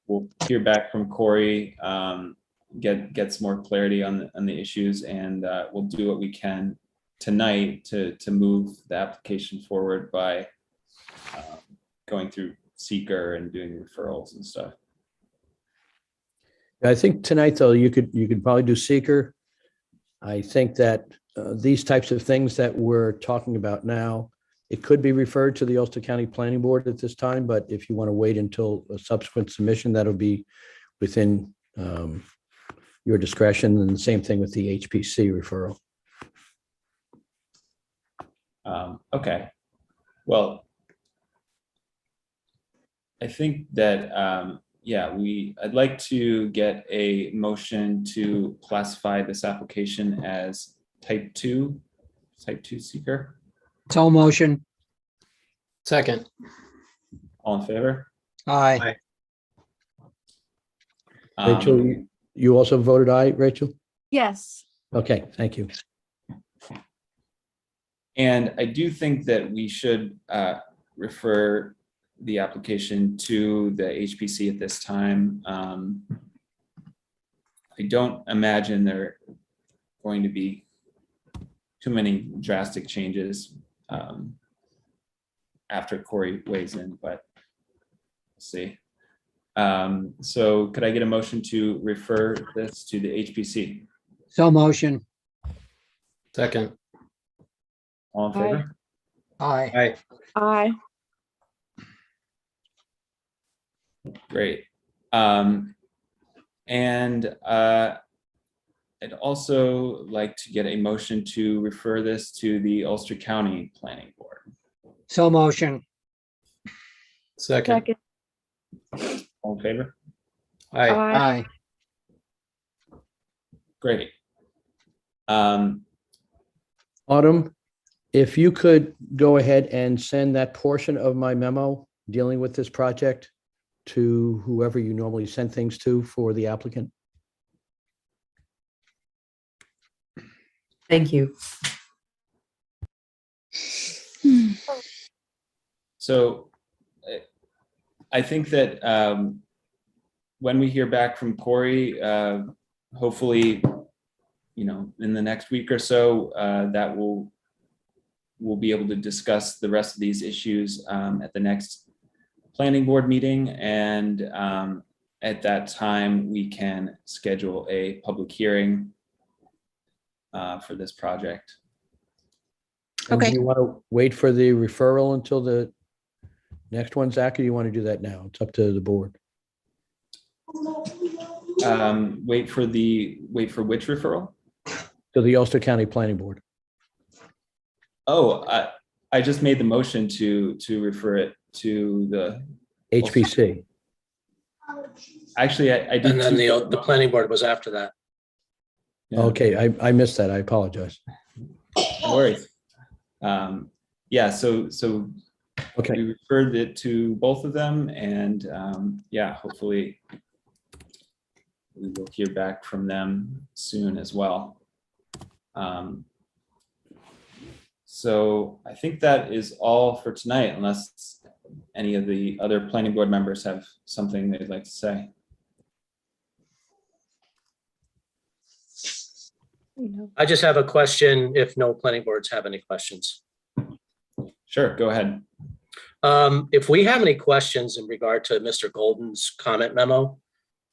we'll hear back from Corey, get some more clarity on the issues, and we'll do what we can tonight to move the application forward by going through seeker and doing referrals and stuff. I think tonight, though, you could probably do seeker. I think that these types of things that we're talking about now, it could be referred to the Ulster County Planning Board at this time, but if you want to wait until a subsequent submission, that'll be within your discretion, and the same thing with the HPC referral. Okay. Well, I think that, yeah, I'd like to get a motion to classify this application as type 2 seeker. So motion. Second. All in favor? Aye. Rachel, you also voted aye, Rachel? Yes. Okay, thank you. And I do think that we should refer the application to the HPC at this time. I don't imagine there are going to be too many drastic changes after Corey weighs in, but we'll see. So could I get a motion to refer this to the HPC? So motion. Second. All in favor? Aye. Aye. Aye. Great. And I'd also like to get a motion to refer this to the Ulster County Planning Board. So motion. Second. Second. All in favor? Aye. Aye. Great. Autumn, if you could go ahead and send that portion of my memo dealing with this project to whoever you normally send things to for the applicant. Thank you. So I think that when we hear back from Corey, hopefully, in the next week or so, that we'll be able to discuss the rest of these issues at the next planning board meeting. And at that time, we can schedule a public hearing for this project. And Okay. do you want to wait for the referral until the next one, Zach, or you want to do that now? It's up to the board. Wait for which referral? To the Ulster County Planning Board. Oh, I just made the motion to refer it to the, HPC. actually, I did. And then two- the planning board was after that. Yeah, Okay, I missed that. I apologize. no worries. Yeah, so Okay, we referred it to both of them, and yeah, hopefully we will hear back from them soon as well. So I think that is all for tonight, unless any of the other planning board members have something they'd like to say. I just have a question if no planning boards have any questions. Sure, go ahead. If we have any questions in regard to Mr. Golden's comment memo,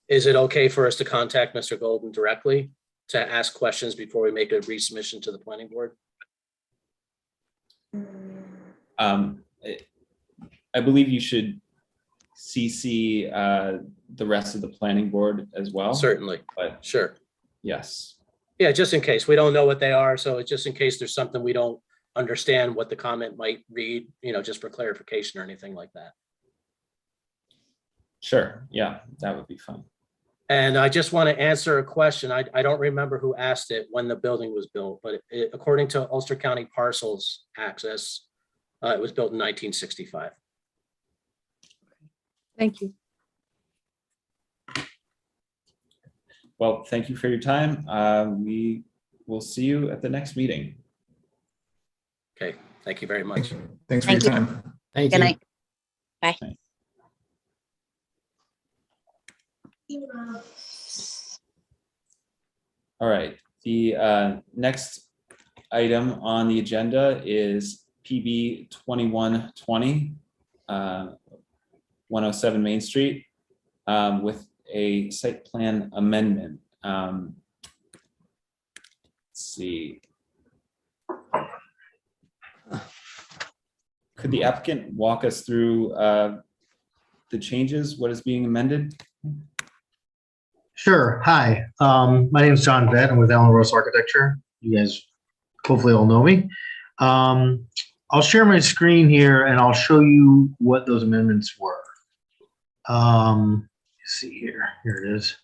is it okay for us to contact Mr. Golden directly to ask questions before we make a resubmission to the planning board? I believe you should CC the rest of the planning board as well. Certainly, But sure. yes, Yeah, just in case. We don't know what they are, so it's just in case there's something we don't understand what the comment might read, just for clarification or anything like that. sure. Yeah, that would be fun. And I just want to answer a question. I don't remember who asked it when the building was built, but according to Ulster County Parcels Access, it was built in 1965. Thank you. Well, thank you for your time. We will see you at the next meeting. Okay, thank you very much. Thanks for your Thank you. time. Thank Good you. night. Bye. All right, the next item on the agenda is PB 2120, 107 Main Street, with a site plan amendment. Let's see. Could the applicant walk us through the changes? What is being amended? Sure. Hi, my name is John Vett. I'm with Allen Ross Architecture. You guys hopefully all know me. I'll share my screen here and I'll show you what those amendments were. Let's see here. Here it is.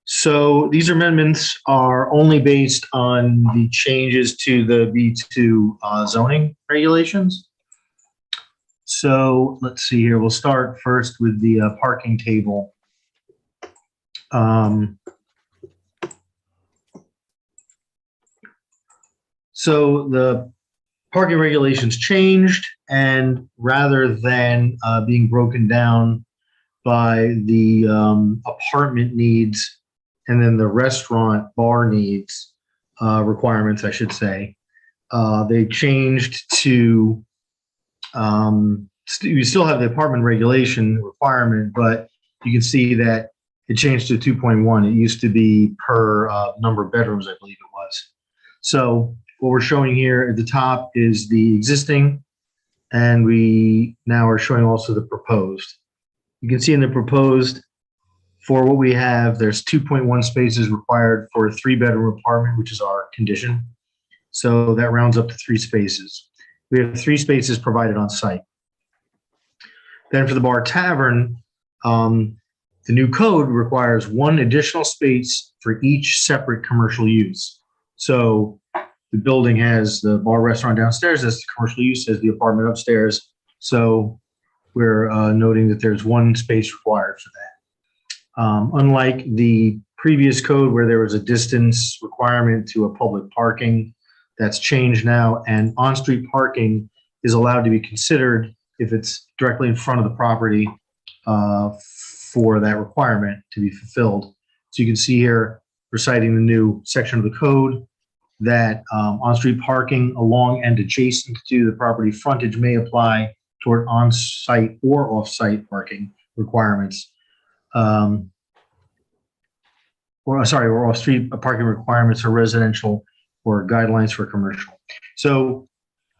So these amendments are only based on the changes to the B2 zoning regulations. So let's see here. We'll start first with the parking table. So the parking regulations changed, and rather than being broken down by the apartment needs and then the restaurant bar needs requirements, I should say, they changed to you still have the apartment regulation requirement, but you can see that it changed to 2.1. It used to be per number of bedrooms, I believe it was. So what we're showing here at the top is the existing, and we now are showing also the proposed. You can see in the proposed, for what we have, there's 2.1 spaces required for a 3-bedroom apartment, which is our condition. So that rounds up to 3 spaces. We have 3 spaces provided on site. Then for the bar tavern, the new code requires 1 additional space for each separate commercial use. So the building has the bar restaurant downstairs, that's the commercial use, has the apartment upstairs. So we're noting that there's 1 space required for that. Unlike the previous code where there was a distance requirement to a public parking, that's changed now, and on-street parking is allowed to be considered if it's directly in front of the property for that requirement to be fulfilled. So you can see here, reciting the new section of the code, that on-street parking along and adjacent to the property frontage may apply toward on-site or off-site parking requirements. Or off-street parking requirements for residential or guidelines for commercial. So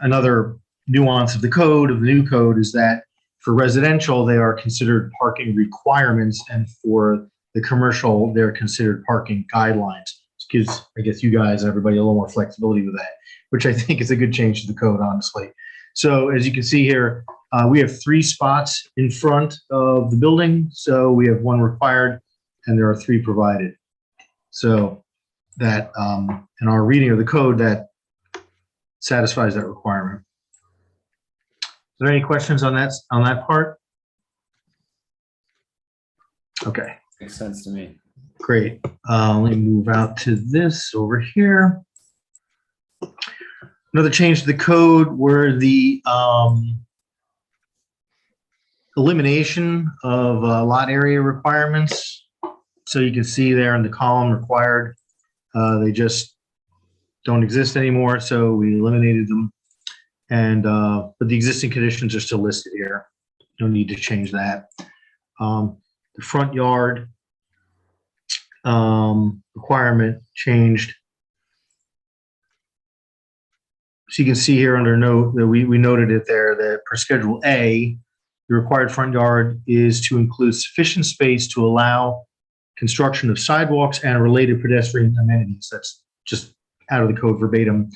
another nuance of the code, of the new code, is that for residential, they are considered parking requirements, and for the commercial, they're considered parking guidelines. Which gives, I guess, you guys and everybody a little more flexibility with that, which I think is a good change to the code, honestly. So as you can see here, we have 3 spots in front of the building. So we have 1 required, and there are 3 provided. So that in our reading of the code, that satisfies that requirement. Are there any questions on that part? Okay, Makes sense to me. great. Let me move out to this over here. Another change to the code were the elimination of lot area requirements. So you can see there in the column required, they just don't exist anymore. So we eliminated them. And but the existing conditions are still listed here. No need to change that. The front yard requirement changed. So you can see here under note that we noted it there that per Schedule A, the required front yard is to include sufficient space to allow construction of sidewalks and related pedestrian amenities. That's just out of the code verbatim.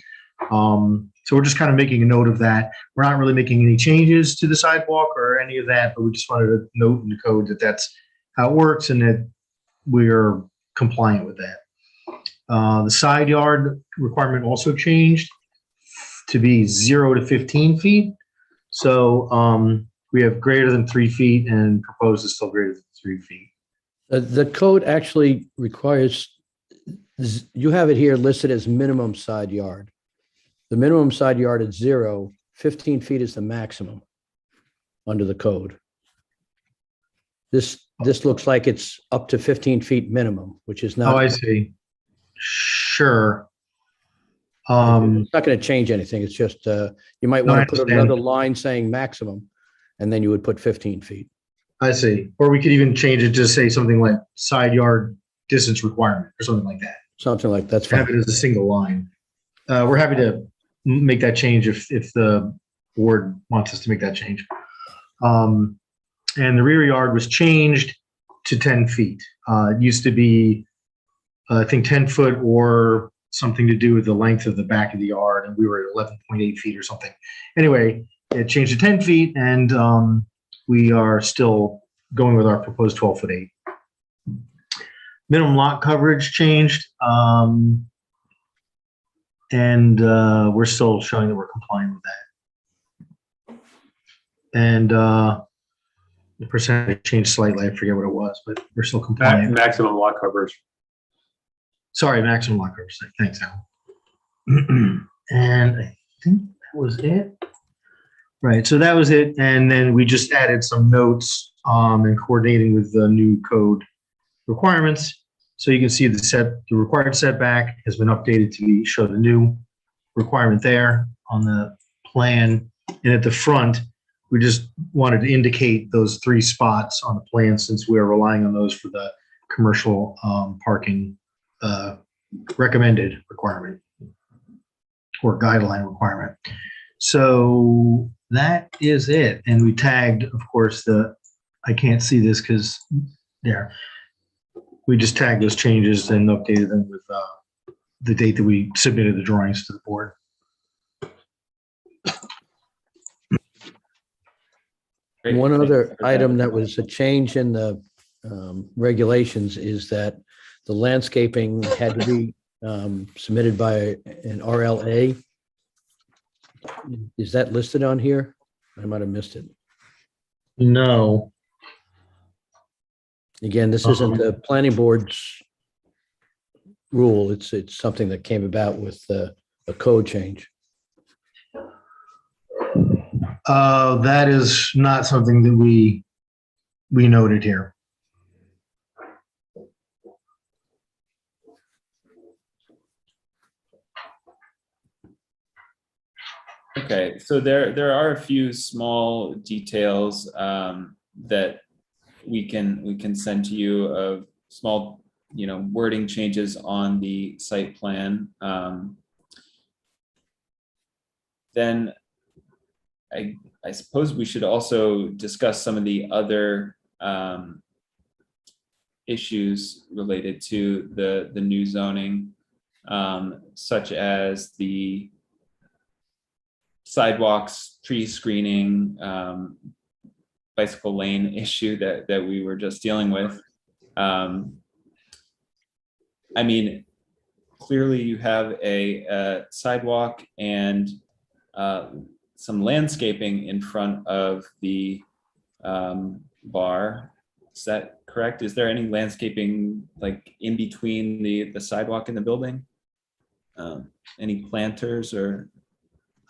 So we're just kind of making a note of that. We're not really making any changes to the sidewalk or any of that, but we just wanted to note in the code that that's how it works and that we're compliant with that. The side yard requirement also changed to be 0 to 15 feet. So we have greater than 3 feet, and proposed is still greater than 3 feet. The code actually requires, you have it here listed as minimum side yard. The minimum side yard is 0, 15 feet is the maximum under the code. This looks like it's up to 15 feet minimum, which is not. Oh, I see. Sure. It's not going to change anything. It's just, you might No, I want to put understand. another line saying maximum, and then you would put 15 feet. I see. Or we could even change it to say something like side yard distance requirement or something like that. Something like that's Have it fine. as a single line. We're happy to make that change if the board wants us to make that change. And the rear yard was changed to 10 feet. It used to be, I think, 10 foot or something to do with the length of the back of the yard, and we were at 11.8 feet or something. Anyway, it changed to 10 feet, and we are still going with our proposed 12 foot 8. Minimum lot coverage changed, and we're still showing that we're complying with that. And the percentage changed slightly. I forget what it was, but we're still compliant. Maximum lot coverage. Sorry, maximum lot coverage. Thanks, Alan. And I think that was it. Right, so that was it. And then we just added some notes and coordinating with the new code requirements. So you can see the required setback has been updated to show the new requirement there on the plan. And at the front, we just wanted to indicate those 3 spots on the plan since we're relying on those for the commercial parking recommended requirement or guideline requirement. So that is it. And we tagged, of course, I can't see this because there. We just tagged those changes and updated them with the date that we submitted the drawings to the board. Great. One Thanks other for that. item that was a change in the regulations is that the landscaping had to be submitted by an RLA. Is that listed on here? I might have missed it. No. Again, this isn't the planning board's rule. It's something that came about with a code change. That is not something that we noted here. Okay, so there are a few small details that we can send to you of small, wording changes on the site plan. Then I suppose we should also discuss some of the other issues related to the new zoning, such as the sidewalks, tree screening, bicycle lane issue that we were just dealing with. I mean, clearly you have a sidewalk and some landscaping in front of the bar. Is that correct? Is there any landscaping like in between the sidewalk and the building? Any planters or?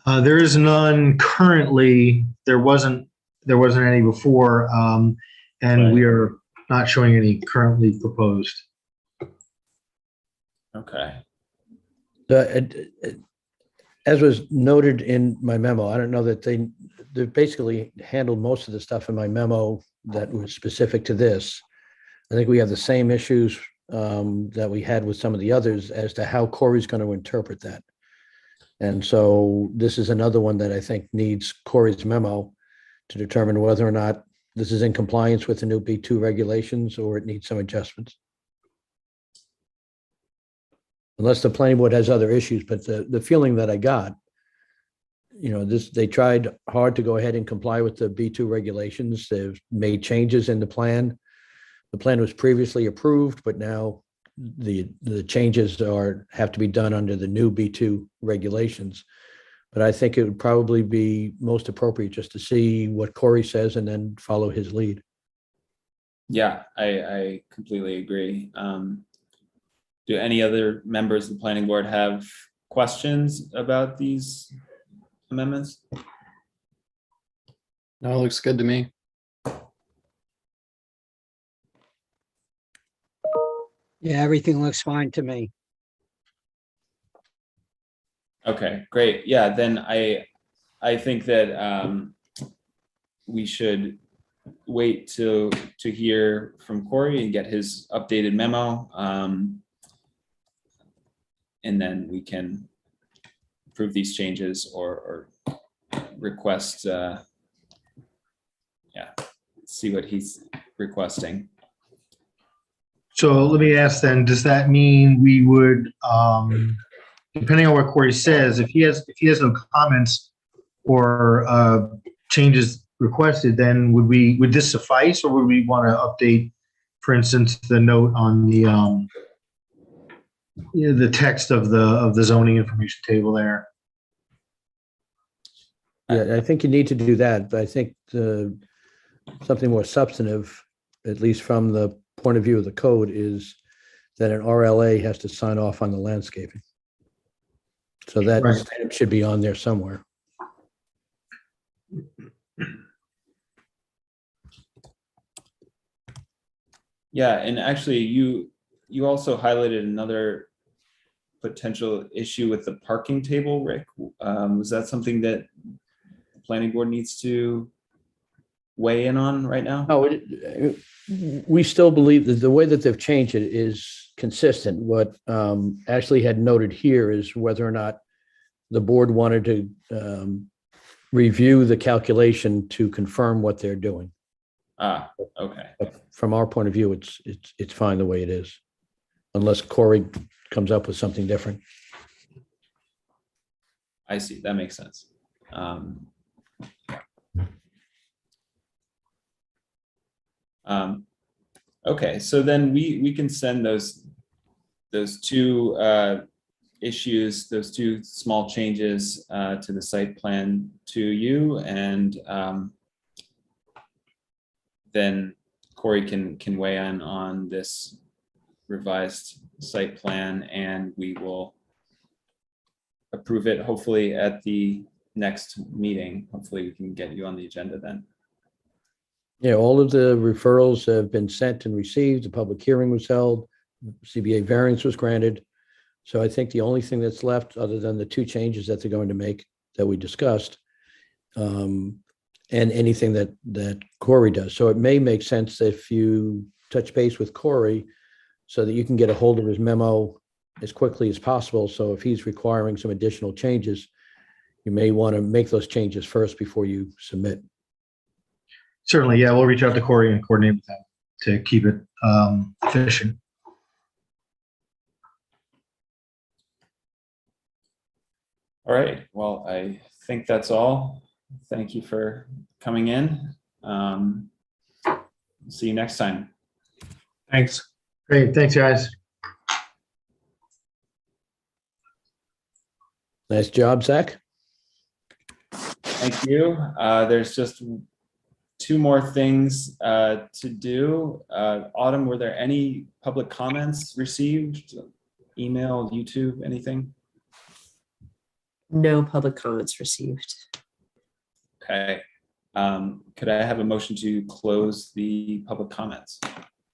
There is none currently. There wasn't any before, and Right. we are not showing any currently proposed. Okay. As was noted in my memo, I don't know that they basically handled most of the stuff in my memo that was specific to this. I think we have the same issues that we had with some of the others as to how Corey's going to interpret that. And so this is another one that I think needs Corey's memo to determine whether or not this is in compliance with the new B2 regulations or it needs some adjustments. Unless the planning board has other issues, but the feeling that I got, they tried hard to go ahead and comply with the B2 regulations. They've made changes in the plan. The plan was previously approved, but now the changes have to be done under the new B2 regulations. But I think it would probably be most appropriate just to see what Corey says and then follow his lead. Yeah, I completely agree. Do any other members of the planning board have questions about these amendments? No, it looks good to me. Yeah, everything looks fine to me. Okay, great. Yeah, then I think that we should wait to hear from Corey and get his updated memo. And then we can approve these changes or request, see what he's requesting. So let me ask then, does that mean we would, depending on what Corey says, if he has no comments or changes requested, then would this suffice, or would we want to update, for instance, the note on the text of the zoning information table there? Yeah, I think you need to do that, but I think something more substantive, at least from the point of view of the code, is that an RLA has to sign off on the landscaping. So that Right. stamp should be on there somewhere. Yeah, and actually you also highlighted another potential issue with the parking table, Rick. Was that something that the planning board needs to weigh in on right now? No, we still believe that the way that they've changed it is consistent. What Ashley had noted here is whether or not the board wanted to review the calculation to confirm what they're doing. Ah, okay. But from our point of view, it's fine the way it is, unless Corey comes up with something different. I see. That makes sense. Okay, so then we can send those two issues, those two small changes to the site plan to you, and then Corey can weigh in on this revised site plan, and we will approve it hopefully at the next meeting. Hopefully we can get you on the agenda then. Yeah, all of the referrals have been sent and received. The public hearing was held. CBA variance was granted. So I think the only thing that's left, other than the two changes that they're going to make that we discussed, and anything that Corey does. So it may make sense if you touch base with Corey so that you can get a hold of his memo as quickly as possible. So if he's requiring some additional changes, you may want to make those changes first before you submit. Certainly, yeah, we'll reach out to Corey and coordinate with them to keep it efficient. All right, well, I think that's all. Thank you for coming in. See you next time. Thanks. Great, thanks, guys. Nice job, Zach. Thank you. There's just two more things to do. Autumn, were there any public comments received? Email, YouTube, anything? No public comments received. Okay. Could I have a motion to close the public comments?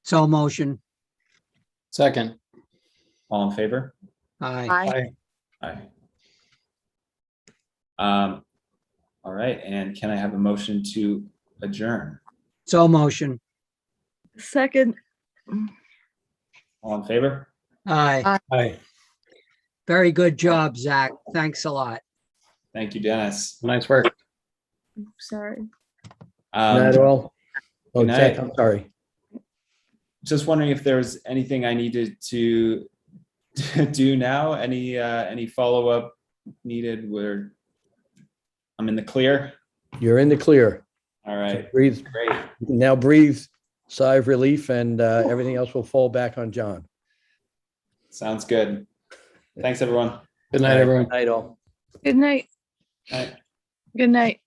So motion. Second. All in favor? Aye. Aye. All right, and can I have a motion to adjourn? So motion. Second. All in favor? Aye. Aye. Very good job, Zach. Thanks a lot. Thank you, Dennis. Nice work. Sorry. Not at all. Oh, good Zach, night. I'm sorry. Just wondering if there's anything I needed to do now, any follow-up needed where I'm in the clear? You're in the clear. All right, Breathe. great. You can now breathe, sigh of relief, and everything else will fall back on John. Sounds good. Thanks, everyone. Good night, everyone. Night all. Good night. Night. Good night.